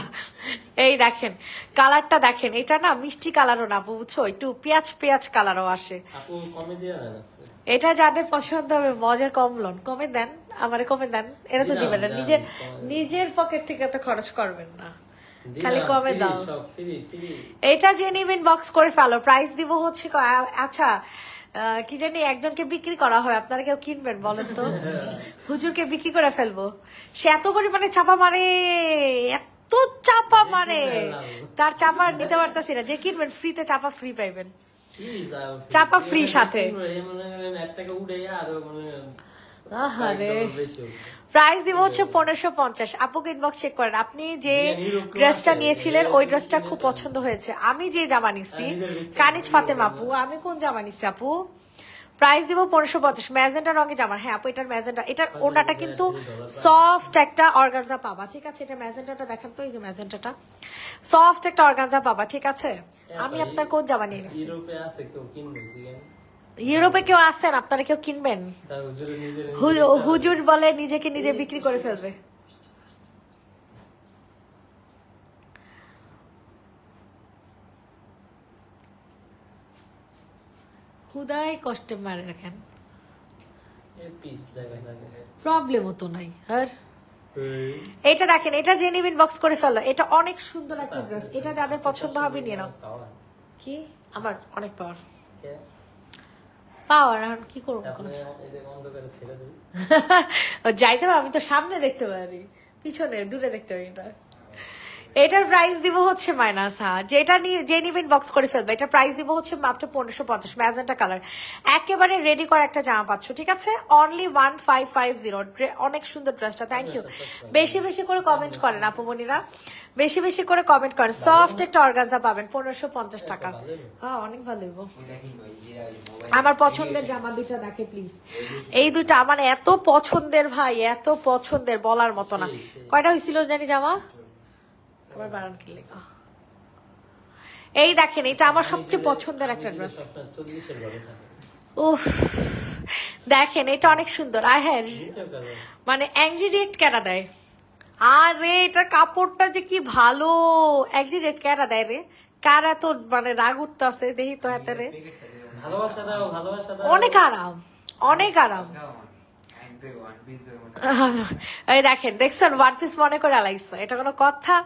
এই দেখেন কালারটা দেখেন, এটা না মিষ্টি কালারও না বুঝছো, একটু পেঁয়াজ পেঁয়াজ কালারও আসে। এটা যাদের পছন্দ হবে মজা কম লন, কমে দেন, আমারে কমে দেন। এটা তো দিবেন না, নিজের পকেট থেকে তো খরচ করবেন না, খালি কমে দাও। এটা যে নিবেন বক্স করে ফেলো। প্রাইস দিব হচ্ছে আচ্ছা কি জানি একজনকে বিক্রি করা হয়, আপনারা কেউ কিনবেন বলেন তো? হুজুরকে বিক্রি করে ফেলবো, সে এত পরিমাণে চাপা মারে, এত চাপা মারে, তার চাপা নিতে পারতেছি না। যে কিনবেন ফ্রিতে চাপা ফ্রি পাইবেন, চাপা ফ্রি সাথে। প্রাইস দিব হচ্ছে 1550। আপুকে ইনবক্স চেক করেন, আপনি যে ড্রেসটা নিয়েছিলেন ওই ড্রেসটা খুব পছন্দ হয়েছে। আমি যে জামা নিচ্ছি, কানিজ ফাতেমা আপু, আমি কোন জামা নিচ্ছি আপু? প্রাইস দিব 1550। ম্যাজেন্টা রঙে জামা, হ্যাঁ আপু এটার ম্যাজেন্টা, এটার ওনাটা কিন্তু সফট একটা অর্গানজা পাবা, ঠিক আছে। এটা ম্যাজেন্টাটা দেখেন তো, এই যে ম্যাজেন্টাটা সফট একটা অর্গানজা পাবা, ঠিক আছে। আমি আপনার কোন জামা নিয়ে নিচ্ছি? ইউরোপে কেউ আসছেন, আপনারা কেউ কিনবেন? হুজুর বলে নিজেকে নিজে বিক্রি করে ফেলবে। হুদাই কষ্টে মারে রাখেন, প্রবলেমও তো নাই। আর এটা দেখেন, এটা যে নিবেন বক্স করে ফেলো। এটা অনেক সুন্দর একটা ড্রেস, এটা যাদের পছন্দ হবে নিয়ে নাও। কি আমার অনেক পাওয়ার পাওয়ার এখন কি করবো, যাইতে পারো, আমি তো সামনে দেখতে পারি, পিছনে দূরে দেখতে পারি না। এটার প্রাইস দিব হচ্ছে মাইনাস, হ্যাঁ যেটা যে নিবেন বক্স করে ফেলবে। এটা প্রাইস দিব হচ্ছে মাত্র 1550। ম্যাজেন্টা কালার, একেবারে রেডি করা একটা জামা পাচ্ছ, ঠিক আছে। অনলি 1550। অনেক সুন্দর ড্রেসটা, থ্যাংক ইউ। বেশি বেশি করে কমেন্ট করেন আপুমনিরা, বেশি বেশি করে কমেন্ট করেন। সফট একটা অর্গানজা পাবেন 1550 টাকা। হ্যাঁ অনেক ভালো হইব। আমার পছন্দের জামা দুইটা দেখে প্লিজ, এই দুইটা আমার এত পছন্দের ভাই, এত পছন্দের বলার মতো না। কয়টা হয়েছিল জানি জামা? এই দেখেন, এটা আমার সবচেয়ে পছন্দের একটা ড্রেস। উফ দেখেন, এটা অনেক সুন্দর। আই হ্যাঁ মানে অ্যাংরি রেট কেনা দেয়, আর রে এটার কাপড়টা যে কি ভালো। অ্যাংরি রেট কেনা দেয় রে, কার এত মানে রাগ উঠতে আছে দেখি তো হাতে রে। অনেক আরাম, অনেক আরাম। এই দেখেন, দেখছেন ওয়ান পিস মনে করে আলাইছে, এটা কোনো কথা?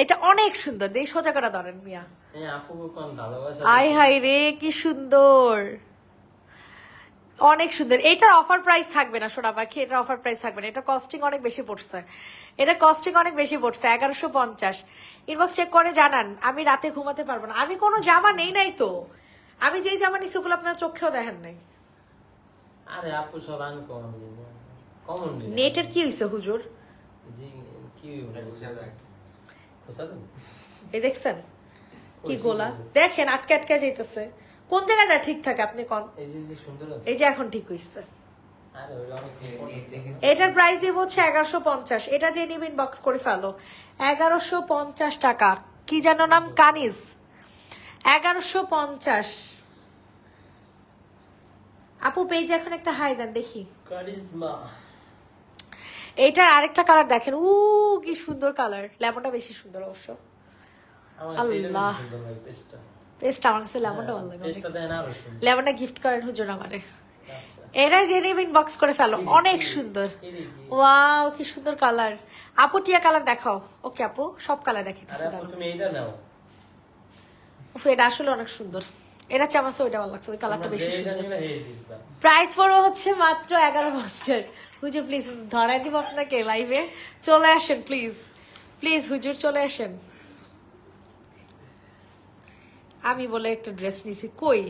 এটা অনেক সুন্দর, দেখি সোজা করে ধরেন মিয়া। আই হাই রে কি সুন্দর, অনেক সুন্দর। এটার অফার প্রাইস থাকবে না সোনা পাখি, এটার অফার প্রাইস থাকবে না। এটা কস্টিং অনেক বেশি পড়ছে, এটা কস্টিং অনেক বেশি পড়ছে, 1150। ইনবক্স চেক করে জানান, আমি রাতে ঘুমাতে পারবো না। আমি কোনো জামা নেই নাই তো, আমি যেই জামা নিচ্ছি ওগুলো আপনার চোখেও দেখেন নাই। আরে আপু সব আনকমন, নেটের কি হইছে হুজুর? জি কি খোসাবেন এই দেখছেন কি গোলা দেখেন আটকে আটকে যাইতেছে কোন জায়গাটা ঠিক থাকে আপনি কোন এই যে সুন্দর আছে এই যে এখন ঠিক হইছে আরে ওই অনেক এটার প্রাইস দিব হচ্ছে 1150 এটা যে নিবেন বক্স করে ফেলো 1150 টাকা কি জানো নাম কানিজ 1150 আপু পেজ এখন একটা হাই দেন দেখি কারিজমা এইটার আরেকটা কালার দেখেন কি সুন্দর কালার লেমনটা বেশি সুন্দর অবশ্য আল্লাহ পেস্টটা আমার কাছে লেমনটা ভালো লাগে লেমনটা গিফট করেন হুজুর আমারে এরা যে নিবেন বক্স করে ফেলো অনেক সুন্দর ওয়াও কি সুন্দর কালার আপু টিয়া কালার দেখাও ওকে আপু সব কালার দেখিতেছি তুমি এইটা নাও এটা আসলে অনেক সুন্দর এটা চামাসে ওইটা ভালো লাগছে ওই কালারটা বেশি সুন্দর প্রাইস পড়ো হচ্ছে মাত্র 1150 হুজুর প্লিজ ধরাই দিব আপনাকে লাইভে চলে আসেন প্লিজ প্লিজ হুজুর চলে আসেন আমি বলে একটা ড্রেস নিছি কই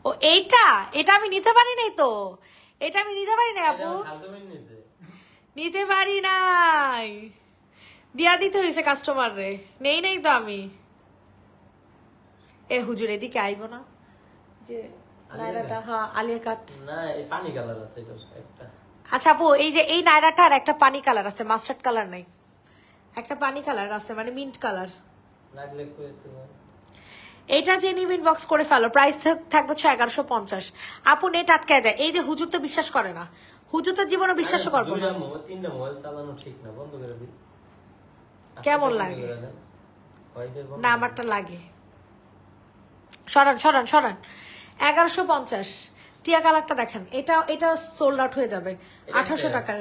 ও এইটা এটা আমি নিতে পারি নাই তো এটা আমি নিতে পারি না আপু নিতে পারি নাই দিয়া দিতে হয়েছে কাস্টমার রে নেই নাই তো আমি এ হুজুর এদিকে আইব না যে নায়রাটা হ্যাঁ আলিয়া কাট না এই পানি কালার আছে এটা একটা আচ্ছা আপু এই যে এই নায়রাটার একটা পানি কালার আছে মাস্টার্ড কালার নাই একটা পানি কালার আছে মানে মিন্ট কালার লাগলে কই তো এটা যে নিবেন বক্স করে ফেলো প্রাইস থাকবে 1150 আপু নেট আটকে যায় এই যে হুজুর তো বিশ্বাস করে না হুজুর তো জীবনে বিশ্বাসও করবো না তিনটা মোবাইল চালানো ঠিক না বন্ধ করে দিই কেমন লাগে না আমারটা লাগে সরান সরান সরান 1150 টিয়া কালারটা দেখেন এটা এটা সোল্ড আউট হয়ে যাবে 1800 টাকার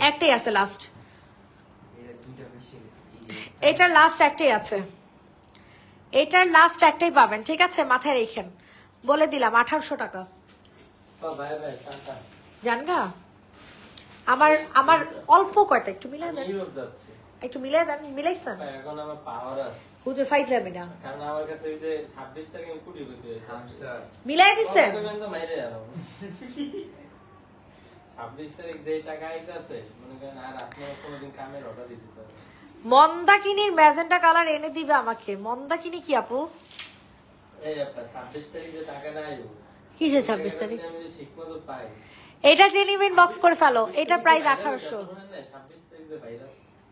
একটাই আছে লাস্ট এটার লাস্ট একটাই আছে এটার লাস্ট একটাই পাবেন ঠিক আছে মাথায় রেখেন বলে দিলাম 1800 টাকা জানগা আমার আমার অল্প কয়টা একটু মিলাই দেন একটু মিলাই দেন মিলাইছেন এখন আমার পাওয়ার আছে হুজুর ফাইজ যাবে না কারণ আমার কাছে ওই যে 26 তারিখে আমি কুটি করতে মিলাই দিছেন তো মাইরে যাবো 26 তারিখ যে টাকা আইতাছে মনে করেন আর আপনারা কোনোদিন কামের অর্ডার দিতে পারবেন মন্দাকিনীর ম্যাজেন্টা কালার এনে দিবে আমাকে মন্দাকিনী কি আপু এই আপা 26 তারিখ যে টাকাটা আইবো কিসে 26 তারিখ আমি যদি ঠিকমতো পাই এটা যে নিবেন বক্স করে ফেলো এটা প্রাইস 1800 26 তারিখ যে ভাইরাল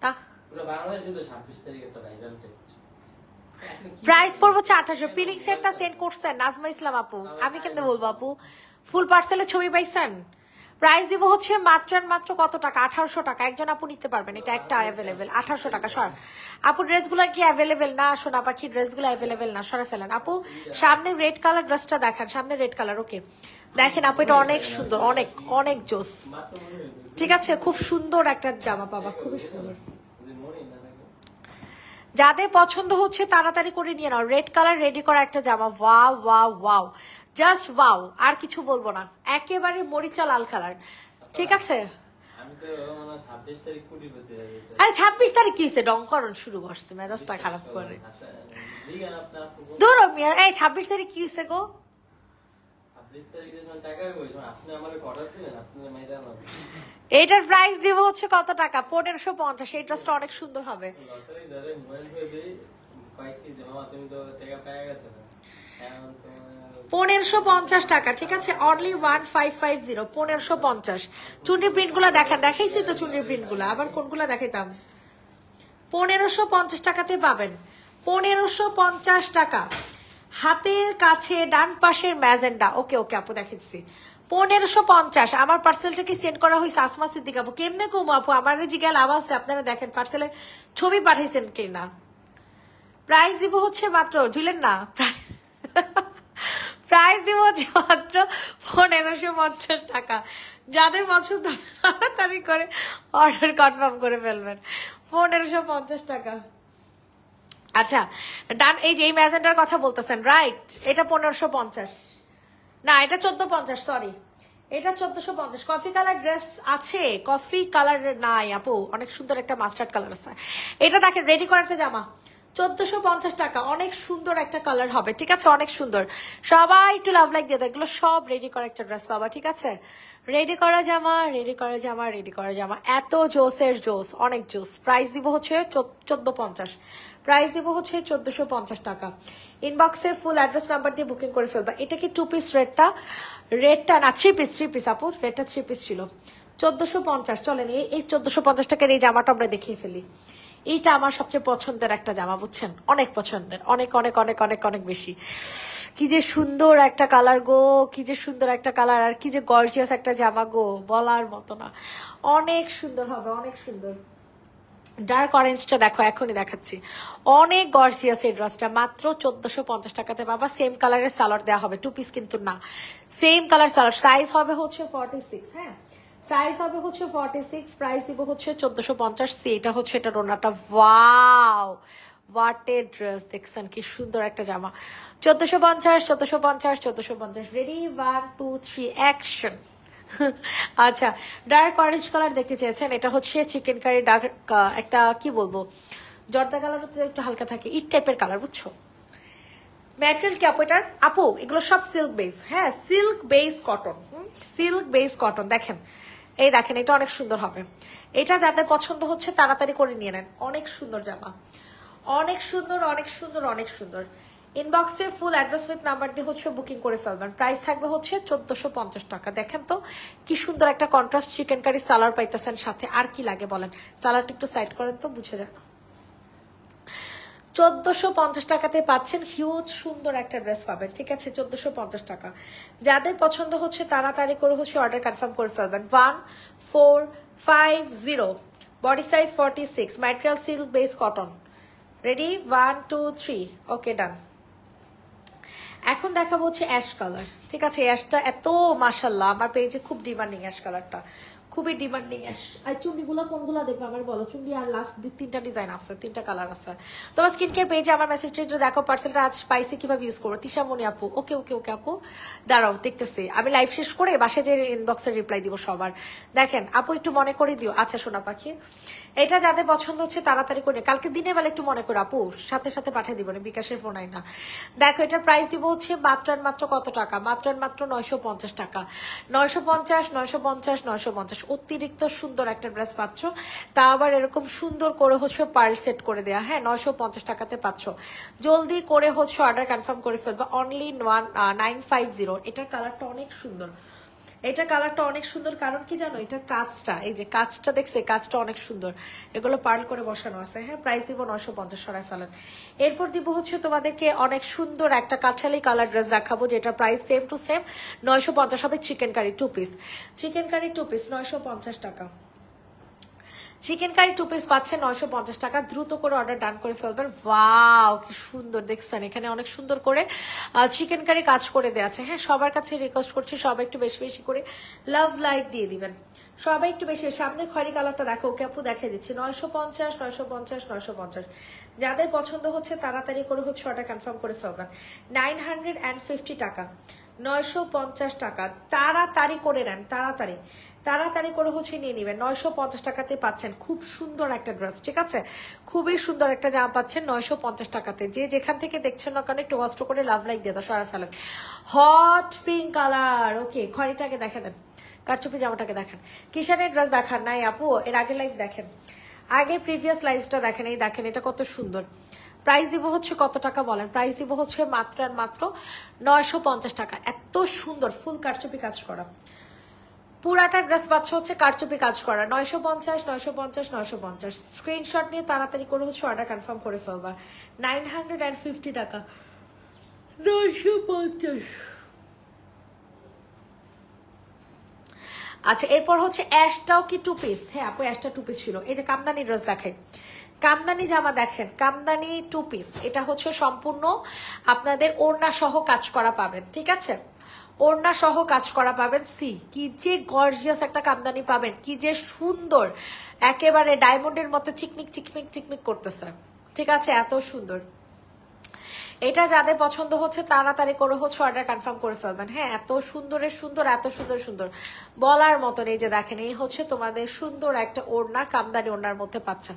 আহ পুরো বাংলাদেশে তো 26 তারিখ একটা ভাইরাল প্রাইস পড়বো 1800 পিলিং সেটটা সেন্ড করছেন নাজমা ইসলাম আপু আমি কেমনে বলবো আপু ফুল পার্সেলের ছবি পাইছেন প্রাইস দিব হচ্ছে মাত্র মাত্র কত টাকা 1800 টাকা একজন আপু নিতে পারবেন এটা একটা অ্যাভেলেবেল 1800 টাকা সর আপু ড্রেসগুলো কি অ্যাভেলেবেল না সোনা পাখি ড্রেসগুলো অ্যাভেলেবেল না সরে ফেলেন আপু সামনে রেড কালার ড্রেসটা দেখান সামনে রেড কালার ওকে দেখেন আপু এটা অনেক সুন্দর অনেক অনেক জোস ঠিক আছে খুব সুন্দর একটা জামা পাবা খুবই সুন্দর যাদের পছন্দ হচ্ছে তাড়াতাড়ি করে নিয়ে নাও রেড কালার রেডি করা একটা জামা wow wow wow just wow আর কিছু বলবো না একেবারে মরিচা লাল কালার ঠিক আছে আমি তো মানে 26 তারিখ কুটি করতে যাই আরে 26 তারিখ কিসে ডংকরণ শুরু করছে মেজাজটা খারাপ করে জি গান আপনার দূর মিয়া এই 26 তারিখ কিসে গো 26 তারিখে যখন টাকা কইছো আপনি আমারে অর্ডার দিবেন আপনি মাইরা না এটার প্রাইস দিব হচ্ছে কত টাকা 1550 এই ড্রেসটা অনেক সুন্দর হবে লটারি ধরে মোবাইল করে দেই কয়েক কি জামা তুমি তো টাকা পেয়ে গেছে না এখন তো 1550 টাকা ঠিক আছে অনলি 1550 1550 চুন্নি প্রিন্ট গুলা দেখেন দেখাইছি তো চুন্নি প্রিন্ট গুলা আবার কোনগুলা দেখাইতাম 1550 টাকাতে পাবেন 1550 টাকা হাতের কাছে ডান পাশের ম্যাজেন্ডা ওকে ওকে আপু দেখাচ্ছি 1550 আমার পার্সেলটাকে সেন্ড করা হয়েছে আসমা সিদ্দিক আপু কেমনে কম আপু আমার জিজ্ঞাসা লাভ আছে আপনারা দেখেন পার্সেলের ছবি পাঠাইছেন কিনা প্রাইস দিব হচ্ছে মাত্র জুলেন না প্রাইস দিব হচ্ছে মাত্র 1550 টাকা যাদের পছন্দ তাড়াতাড়ি করে অর্ডার কনফার্ম করে ফেলবেন 1550 টাকা আচ্ছা ডান এই যে এই ম্যাজেন্ডার কথা বলতেছেন রাইট এটা 1550 না এটা 1450 সরি এটা 1450 কফি কালার ড্রেস আছে কফি কালার নাই আপু অনেক সুন্দর একটা মাস্টার্ড কালার আছে এটা দেখেন রেডি করা একটা জামা 1450 টাকা অনেক সুন্দর একটা কালার হবে ঠিক আছে অনেক সুন্দর সবাই একটু লাভ লাইক দিয়ে এগুলো সব রেডি করা একটা ড্রেস পাবা ঠিক আছে রেডি করা জামা, রেডি করা জামা, রেডি করা জামা, এত জোসের জোস, অনেক জোস। প্রাইস দিব হচ্ছে 1450, প্রাইস দিব হচ্ছে 1450 টাকা। ইনবক্সে ফুল অ্যাড্রেস নাম্বার দিয়ে বুকিং করে ফেলবা। এটা কি 2 পিস রেটটা? রেটটা না 3 পিস আপু, রেটটা 3 পিস ছিল। 1450 চলেন, এই 1450 টাকার এই জামাটা আমরা দেখিয়ে ফেলি। এইটা আমার সবচেয়ে পছন্দের একটা জামা, বুঝছেন, অনেক পছন্দের, অনেক অনেক অনেক অনেক অনেক বেশি। কি যে সুন্দর একটা কালার গো, কি যে সুন্দর একটা কালার, আর কি যে গর্জিয়াস একটা জামা গো, বলার মতো না। অনেক সুন্দর হবে, অনেক সুন্দর। ডার্ক অরেঞ্জটা দেখো, এখনই দেখাচ্ছি, অনেক গর্জিয়াস এই ড্রেসটা। মাত্র 1450 টাকাতে পাবা। সেম কালারের সালোয়ার দেওয়া হবে, 2 পিস কিন্তু না, সেম কালার সালোয়ার। সাইজ হবে হচ্ছে 46, হ্যাঁ সাইজ হবে হচ্ছে 46। প্রাইস দিব হচ্ছে 1450। এটা হচ্ছে এটা ওড়নাটা, ওয়াও হোয়াট এ ড্রেস, দেখছেন কি সুন্দর একটা জামা। 1450, 1450, 1450। Ready, 1 2 3 action. আচ্ছা, ডার্ক অরেঞ্জ কালার দেখতে চেয়েছেন, এটা হচ্ছে চিকেন কারি ডার্ক, একটা কি বলবো, জর্দা কালার একটু হালকা থাকে, ইট টাইপের কালার, বুঝছো। ম্যাটেরিয়াল কি আপু এটার? আপু এগুলো সব সিল্ক বেস, হ্যাঁ silk base cotton, silk base cotton. দেখেন, এই দেখেন, এটা অনেক সুন্দর হবে। এটা যাদের পছন্দ হচ্ছে তাড়াতাড়ি করে নিয়ে নেন, অনেক সুন্দর জামা, অনেক সুন্দর, অনেক সুন্দর, অনেক সুন্দর। ইনবক্সে ফুল অ্যাড্রেস উইথ নাম্বার দিয়ে হচ্ছে বুকিং করে ফেলবেন। প্রাইস থাকবে হচ্ছে 1450 টাকা। দেখেন তো কি সুন্দর একটা কন্ট্রাস্ট চিকেন কারি সালার পাইতেছেন সাথে, আর কি লাগে বলেন। সালারটা একটু সাইড করেন তো, বুঝে যান। 1450 টাকাতে পাচ্ছেন হিউজ সুন্দর একটা ড্রেস পাবেন, ঠিক আছে। 1450 টাকা। যাদের পছন্দ হচ্ছে তাড়াতাড়ি করে হচ্ছে অর্ডার কনফার্ম করে ফেলবেন। 1450, body size 46, material silk base cotton. Ready, 1 2 3, ওকে ডান। এখন দেখাবো হচ্ছে অ্যাশ কালার, ঠিক আছে। অ্যাশটা এত মাশাল্লাহ আমার পেজে খুব ডিমান্ডিং, অ্যাশ কালারটা খুবই ডিমান্ডিং। অ্যাশ। আর চুন্ডিগুলো কোনগুলো দেখবো আমার বলো? চুন্ডি আর লাস্ট 3টা ডিজাইন আছে, 3টা কালার আছে। তোমার স্কিন কেয়ার পেজে আমার মেসেজটা একটু দেখো, পার্সেলটা আজ পাইছি, কিভাবে ইউজ করবো। তিশামণি আপু, ওকে ওকে ওকে আপু, দাঁড়াও দেখতেছি, আমি লাইভ শেষ করে বাসায় যে ইনবক্সে রিপ্লাই দিব সবার। দেখেন আপু একটু মনে করে দিও। আচ্ছা সোনা পাখি, এটা যাদের পছন্দ হচ্ছে তাড়াতাড়ি করে, কালকে দিনের বেলা একটু মনে করে আপু, সাথে সাথে পাঠিয়ে দিব না, বিকাশের ফোন আই না। দেখো এটার প্রাইস দিব হচ্ছে মাত্র আর মাত্র কত টাকা, মাত্র আর মাত্র 950 টাকা। 950, 950, 950। অতিরিক্ত সুন্দর একটা ড্রেস পাচ্ছ, তা আবার এরকম সুন্দর করে হচ্ছে পার্ল সেট করে দেয়া, হ্যাঁ 950 টাকাতে পাচ্ছ। জলদি করে হচ্ছে অর্ডার কনফার্ম করে ফেলবা। অনলি 950। এটার কালারটা অনেক সুন্দর, এটা কালারটা অনেক সুন্দর, কারণ কি জানো, এটার কাজটা, এই যে কাজটা দেখছে, কাজটা অনেক সুন্দর, এগুলো পার্ল করে বসানো আছে, হ্যাঁ। প্রাইস দিব 950, সরাই ফেলেন। এরপর দিব হচ্ছে তোমাদেরকে অনেক সুন্দর একটা কাঠালি কালার ড্রেস দেখাবো, যেটা প্রাইস সেম টু সেম 950 হবে। Chicken curry 2 piece, chicken curry 2 piece 950 টাকা। চিকেন কারি 2 পিস পাচ্ছে 950 টাকা। দ্রুত করে অর্ডার ডান করে ফেলবেন। ওয়াও কি সুন্দর, দেখছেন এখানে অনেক সুন্দর করে চিকেন কারি কাজ করে দেওয়া আছে, হ্যাঁ। সবার কাছে রিকোয়েস্ট করছি সবাই একটু বেশি বেশি করে লাভ লাইক দিয়ে দিবেন, সবাই একটু বেশি। সামনে খয়রি কালারটা দেখো, ওকে আপু দেখে দিচ্ছি। 950, 950, 950। যাদের পছন্দ হচ্ছে তাড়াতাড়ি করে হচ্ছে অর্ডার কনফার্ম করে ফেলবেন। 950 টাকা, 950 টাকা। তাড়াতাড়ি করে নেন, তাড়াতাড়ি তাড়াতাড়ি করে হচ্ছে নিয়ে নেবেন। 950 টাকাতে পাচ্ছেন খুব সুন্দর একটা ড্রেস, ঠিক আছে। খুবই সুন্দর একটা জামা পাচ্ছেন 950 টাকাতে। যে যেখান থেকে দেখছেন না কেন একটু কষ্ট করে লাভ লাইক দিয়ে দাও, সরা ফেলেন। হট পিঙ্ক কালার, ওকে খড়িটাকে দেখে দেন, কারচুপি জামাটাকে দেখেন। কিষানের ড্রেস দেখান নাই আপু, এর আগের লাইফ দেখেন, আগের প্রিভিয়াস লাইফটা দেখেন। এই দেখেন এটা কত সুন্দর। প্রাইস দিব হচ্ছে কত টাকা বলেন? প্রাইস দিব হচ্ছে মাত্র আর মাত্র 950 টাকা। এত সুন্দর ফুল কারচুপি কাজ করা পুরাটা ড্রেস পাচ্ছে হচ্ছে কারচুপি কাজ করা। 950, 950, 950। স্ক্রিনশট নিয়ে তাড়াতাড়ি করে হচ্ছে অর্ডার কনফার্ম করে ফেলবা। 950 টাকা, 950। আচ্ছা এরপর হচ্ছে অ্যাশটাও কি 2 পিস? হ্যাঁ আপু অ্যাশটা 2 পিস ছিল। এই যে কামদানি ড্রেস দেখাই, কামদানি জামা দেখেন, কামদানি 2 পিস। এটা হচ্ছে সম্পূর্ণ আপনাদের ওড়না সহ কাজ করা পাবেন, ঠিক আছে। ওড়না সহ কাজ করা পাবেন। সি কি যে গর্জিয়াস একটা কামদানি পাবেন, কি যে সুন্দর, একেবারে ডায়মন্ডের মতো চিকমিক চিকমিক চিকমিক করতেছে, ঠিক আছে, এত সুন্দর। এটা যাদের পছন্দ হচ্ছে তাড়াতাড়ি করে হচ্ছে অর্ডার কনফার্ম করে ফেলবেন। হ্যাঁ, এত সুন্দরের সুন্দর, এত সুন্দর সুন্দর বলার মতন। এই যে দেখেন, এই হচ্ছে তোমাদের সুন্দর একটা ওড়না, কামদানি ওড়নার মধ্যে পাচ্ছেন।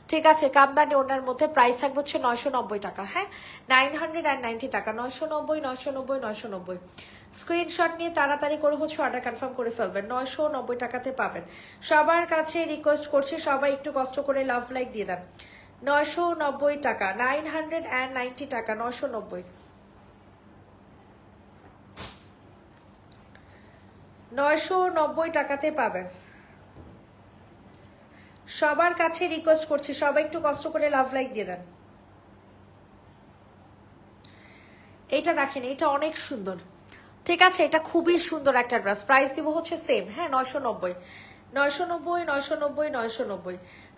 ঠিক আছে, কামদানি ওড়নার মধ্যে প্রাইস থাকবে হচ্ছে 990 টাকা। হ্যাঁ, 990 টাকা, 990, 990, 990। স্ক্রিনশট নিয়ে তাড়াতাড়ি করে হচ্ছে অর্ডার কনফার্ম করে ফেলবেন। 990 টাকাতে পাবেন। সবার কাছে রিকোয়েস্ট করছি, সবাই একটু কষ্ট করে লাভ লাইক দিয়ে দেন। 990 টাকা, 990 টাকা, 990। 990 টাকাতে পাবেন। সবার কাছে রিকোয়েস্ট করছি, সবাই একটু কষ্ট করে লাভ লাইক দিয়ে দেন। এটা দেখেন, এটা অনেক সুন্দর। ঠিক আছে, এটা খুবই সুন্দর একটা ড্রেস। প্রাইস দিব হচ্ছে সেম। হ্যাঁ, 990, 990, 990, 990।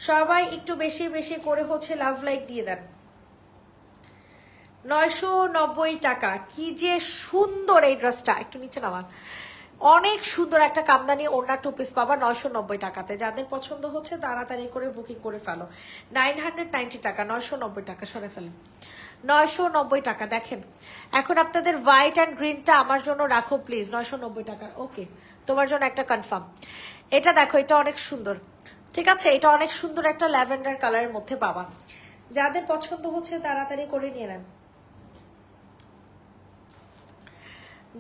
সবাই একটু বেশি বেশি করে হচ্ছে লাভ লাইক দিয়ে দেন। 990 টাকা। কি যে সুন্দর এই ড্রেসটা, একটু নিচে নামান। অনেক সুন্দর একটা কামদানি ওড়না টু পিস পাবা 990 টাকাতে। যাদের পছন্দ হচ্ছে তাড়াতাড়ি করে বুকিং করে ফেলো। 990 টাকা, 990 টাকা, সরে ফেলেন। 990 টাকা। দেখেন, এখন আপনাদের হোয়াইট অ্যান্ড গ্রিনটা আমার জন্য রাখো প্লিজ। 990 টাকা। ওকে, তোমার জন্য একটা কনফার্ম। এটা দেখো, এটা অনেক সুন্দর। ঠিক আছে, এটা অনেক সুন্দর একটা ল্যাভেন্ডার কালারের মধ্যে পাবা। যাদের পছন্দ হচ্ছে তাড়াতাড়ি করে নিয়ে নেন।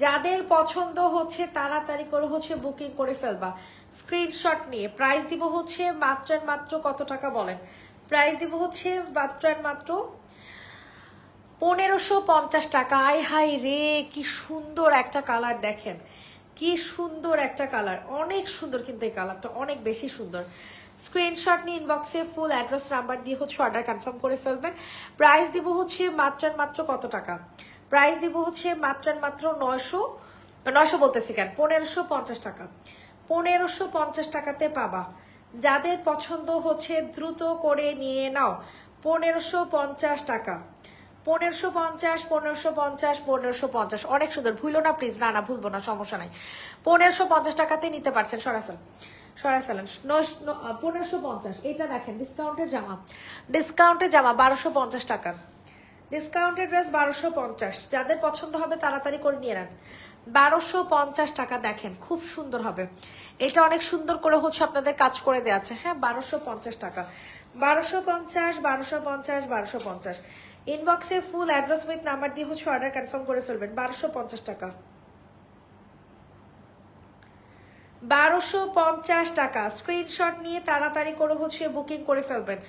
যাদের পছন্দ হচ্ছে তাড়াতাড়ি করে হচ্ছে বুকিং করে ফেলবা স্ক্রিনশট নিয়ে। প্রাইস দিব হচ্ছে মাত্র মাত্র কত টাকা বলেন? প্রাইস দিব হচ্ছে মাত্র মাত্র 1550 টাকা। আয় হাই রে, কি সুন্দর একটা কালার দেখেন, কি সুন্দর একটা কালার, অনেক সুন্দর। কিন্তু এই কালারটা অনেক বেশি সুন্দর। স্ক্রিনশট নিয়ে ইনবক্সে ফুল অ্যাড্রেস নাম্বার দিয়ে হচ্ছে অর্ডার কনফার্ম করে ফেলবেন। প্রাইস দিব হচ্ছে মাত্র মাত্র কত টাকা? প্রাইস দিব হচ্ছে মাত্র মাত্র 900 বলতেছি কেন, 1550 টাকা। 1550 টাকাতে পাবা। যাদের পছন্দ হচ্ছে দ্রুত করে নিয়ে নাও। 1550 টাকা, 1550, 1550, 1550। অনেক সুন্দর, ভুলো না প্লিজ। না না, ভুলবো না, সমস্যা নাই। 1550 টাকাতে নিতে পারছেন। সরাই ফেলেন। 1550। এটা দেখেন, ডিসকাউন্টের জামা, ডিসকাউন্টের জামা 1250 টাকা। Discounted dress 1250। যাদের পছন্দ হবে তাড়াতাড়ি করে নিয়ে নেন। 1250 টাকা। দেখেন, খুব সুন্দর হবে। এটা অনেক সুন্দর করে হচ্ছে আপনাদের কাজ করে দেওয়া আছে। হ্যাঁ, 1250 টাকা, 1250, 1250, 1250। ইনবক্সে ফুল অ্যাড্রেস উইথ নাম্বার দিয়ে হচ্ছে অর্ডার কনফার্ম করে ফেলবেন। 1250 টাকা, 1250 টাকা। স্ক্রিনশট নিয়ে তাড়াতাড়ি করে হচ্ছে বুকিং করে ফেলবেন।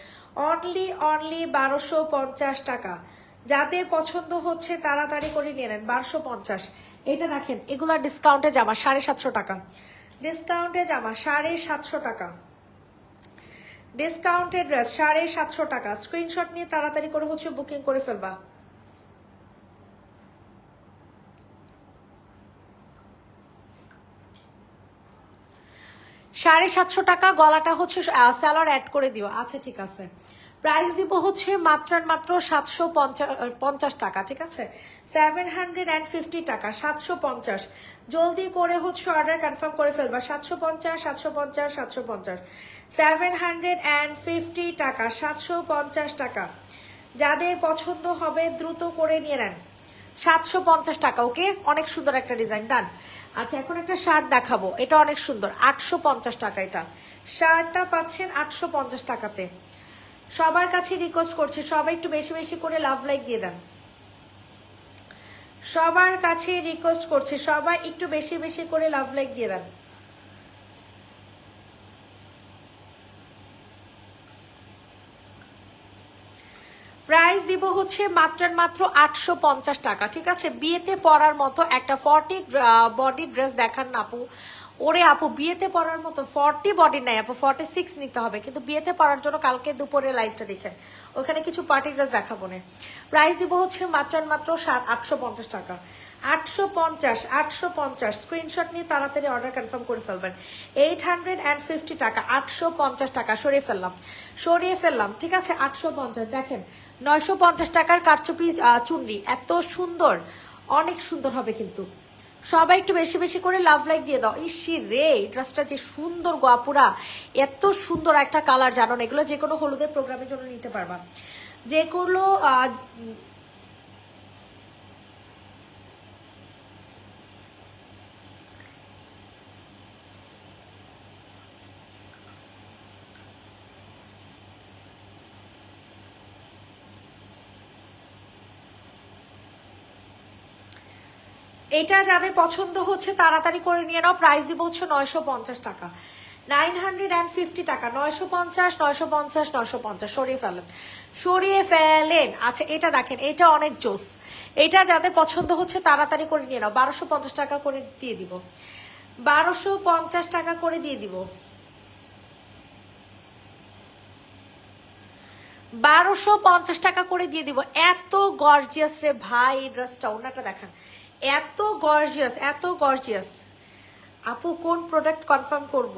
অনলি 1250 টাকা। যাদের পছন্দ হচ্ছে তাড়াতাড়ি করে নিয়ে নেন। 1250। এটা দেখেন, এগুলা ডিসকাউন্টে জামা 750 টাকা। ডিসকাউন্টে জামা 750 টাকা। ডিসকাউন্টেড ড্রেস 750 টাকা। স্ক্রিনশট নিয়ে তাড়াতাড়ি করে হচ্ছে বুকিং করে ফেলবা। 750 টাকা। গলাটা হচ্ছে স্যালোয়ার অ্যাড করে দিও। আচ্ছা, ঠিক আছে। প্রাইস দিব হচ্ছে মাত্র মাত্র 750 টাকা। ঠিক আছে, 750 টাকা, 750। জলদি করে হচ্ছে অর্ডার কনফার্ম করে ফেলবা। 750, 750, 750। 750 টাকা, 750 টাকা। যাদের পছন্দ হবে দ্রুত করে নিয়ে নেন। 750 টাকা। ওকে, অনেক সুন্দর একটা ডিজাইন। ডান। আচ্ছা, এখন একটা শার্ট দেখাবো, এটা অনেক সুন্দর। 850 টাকা। এটা শার্টটা পাচ্ছেন 850 টাকাতে। সবার কাছে রিকোয়েস্ট করছি, সবাই একটু বেশি বেশি করে লাভ লাইক দিয়ে দেন। সবার কাছে রিকোয়েস্ট করছি, সবাই একটু বেশি বেশি করে লাভ লাইক দিয়ে দেন। প্রাইস দিব হচ্ছে মাত্র মাত্র 850 টাকা। ঠিক আছে, বিয়েতে পরার মতো একটা 40 বডি ড্রেস দেখান না আপু। ওরে আপু, বিয়েতে পরার মতো 40 বডি নাই আপু, 46 নিতে হবে। কিন্তু বিয়েতে পরার জন্য কালকে দুপুরে লাইভটা দেখেন, ওখানে কিছু পার্টি ড্রেস দেখাবো না। প্রাইস দিব হচ্ছে মাত্র মাত্র 850 টাকা। 850, 850। স্ক্রিনশট নিয়ে তাড়াতাড়ি অর্ডার কনফার্ম করে ফেলবেন। 850 টাকা, 850 টাকা। সরিয়ে ফেললাম। ঠিক আছে, 850। দেখেন, 950 টাকার কারচুপি চুনরি, এত সুন্দর, অনেক সুন্দর হবে। কিন্তু সবাই একটু বেশি বেশি করে লাভ লাইক দিয়ে দাও। ইসি রে, ড্রেসটা যে সুন্দর গো আপুরা, এত সুন্দর একটা কালার। জানো না, এগুলো যে কোনো হলুদের প্রোগ্রামের জন্য নিতে পারবা। যেগুলো এটা যাদের পছন্দ হচ্ছে তাড়াতাড়ি করে নিয়ে নাও। প্রাইস দিব হচ্ছে 950 টাকা, 950 টাকা, 950, 950, 950। সরিয়ে ফেলেন, সরিয়ে ফেলেন। আচ্ছা এটা দেখেন, এটা অনেক জোস। এটা যাদের পছন্দ হচ্ছে তাড়াতাড়ি করে নিয়ে নাও। 1250 টাকা করে দিয়ে দিব, 1250 টাকা করে দিয়ে দিব, 1250 টাকা করে দিয়ে দিব। এত গর্জিয়াস রে ভাই এই ড্রেসটা, ওনাটা দেখেন, এত গর্জিয়াস, এত গর্জিয়াস। আপু কোন প্রোডাক্ট কনফার্ম করব?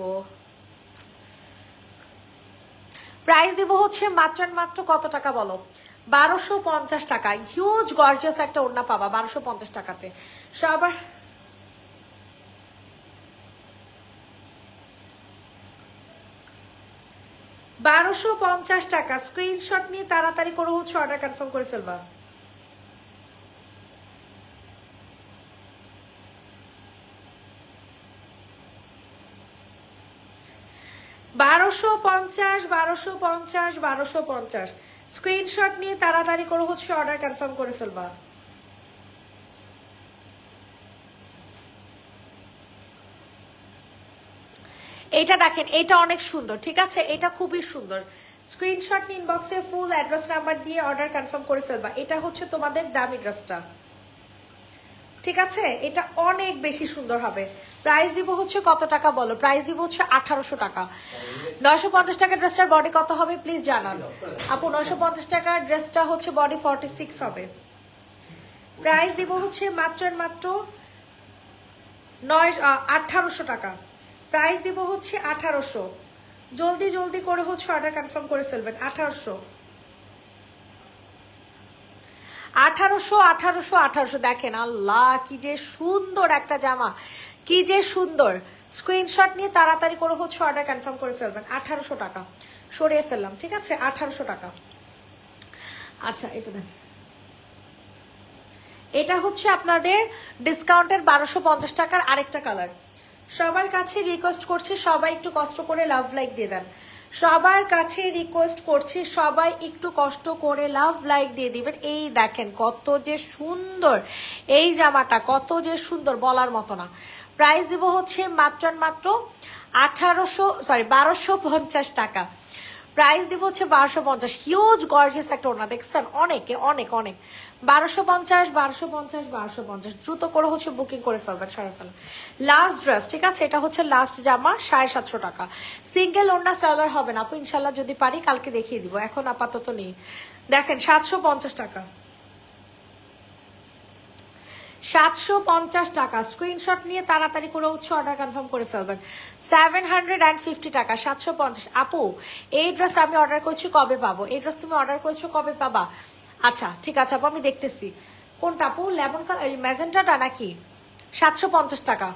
প্রাইস দিব হচ্ছে মাত্র মাত্র কত টাকা বলো? 1250 টাকা। হিউজ গর্জিয়াস একটা ওড়না পাবা 1250 টাকাতে। সবার 1250 টাকা। স্ক্রিনশট নিয়ে তাড়াতাড়ি করে হচ্ছে অর্ডার কনফার্ম করে ফেলবা। 1250, 1250, 1250। স্ক্রিনশট নিয়ে তাড়াতাড়ি করে হচ্ছে অর্ডার কনফার্ম করে ফেলবা। এটা দেখেন, এটা অনেক সুন্দর, ঠিক আছে, এটা খুবই সুন্দর। স্ক্রিনশট নিয়ে ইনবক্সে ফুল অ্যাড্রেস নাম্বার দিয়ে অর্ডার কনফার্ম করে ফেলবা। এটা হচ্ছে তোমাদের দামি ড্রেসটা, ঠিক আছে, এটা অনেক বেশি সুন্দর হবে। প্রাইস দিব হচ্ছে কত টাকা বলো? প্রাইস দিব হচ্ছে 1800 টাকা। 950 টাকার ড্রেসটার বডি কত হবে প্লিজ জানান আপু। 950 টাকার ড্রেসটা হচ্ছে বডি 46 হবে। প্রাইস দিব হচ্ছে মাত্র মাত্র 1800 টাকা। প্রাইস দিব হচ্ছে 1800। জলদি জলদি করে হচ্ছে অর্ডার কনফার্ম করে ফেলবেন। 1800, 1800, 1800, 1800। দেখেন আল্লাহ কি যে সুন্দর একটা জামা, কি যে সুন্দর। স্ক্রিনশট নিয়ে তাড়াতাড়ি করে হচ্ছে অর্ডার কনফার্ম করে ফেলবেন। 1800 টাকা সরিয়ে ফেললাম, ঠিক আছে, 1800 টাকা। আচ্ছা এটা দেন, এটা হচ্ছে আপনাদের ডিসকাউন্টের 1250 টাকার আরেকটা কালার। সবার কাছে রিকোয়েস্ট করছি সবাই একটু কষ্ট করে লাভ লাইক দিয়ে দেন। সবার কাছে রিকোয়েস্ট করছি সবাই একটু কষ্ট করে লাভ লাইক দিয়ে দিবেন। এই দেখেন কত যে সুন্দর এই জামাটা, কত যে সুন্দর বলার মতো না। প্রাইস দিব হচ্ছে মাত্র মাত্র 1250 টাকা। প্রাইস দিব হচ্ছে 1250। হিউজ গর্জিয়াস একটা ওড়না দেখছেন, অনেকে অনেক অনেক। 1250, 1250, 1250। দ্রুত করে হচ্ছে বুকিং করে ফেলবেন, সরে ফেলেন। লাস্ট ড্রেস, ঠিক আছে, এটা হচ্ছে লাস্ট জামা 750 টাকা। সিঙ্গেল ওড়না সালোয়ার হবে না আপু, ইনশাল্লাহ যদি পারি কালকে দেখিয়ে দিব, এখন আপাতত নেই। দেখেন 750 টাকা, 750 টাকা। স্ক্রিনশট নিয়ে তাড়াতাড়ি করে হচ্ছে অর্ডার কনফার্ম করে ফেলবেন। 750 টাকা, 750। আপু এই ড্রেস আমি অর্ডার করেছি, কবে পাবো? এই ড্রেস তুমি অর্ডার করেছো, কবে পাবা? আচ্ছা ঠিক আছে আপু, আমি দেখতেছি কোনটা আপু, লেমন কালার ম্যাজেন্টাটা নাকি? 750 টাকা,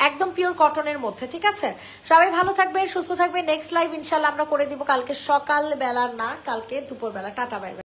একদম পিওর কটনের মধ্যে, ঠিক আছে। সবাই ভালো থাকবে, সুস্থ থাকবে। নেক্সট লাইভ ইনশাল্লাহ আমরা করে দিব কালকে সকাল বেলা, না কালকে দুপুর বেলা। Tata, bye bye.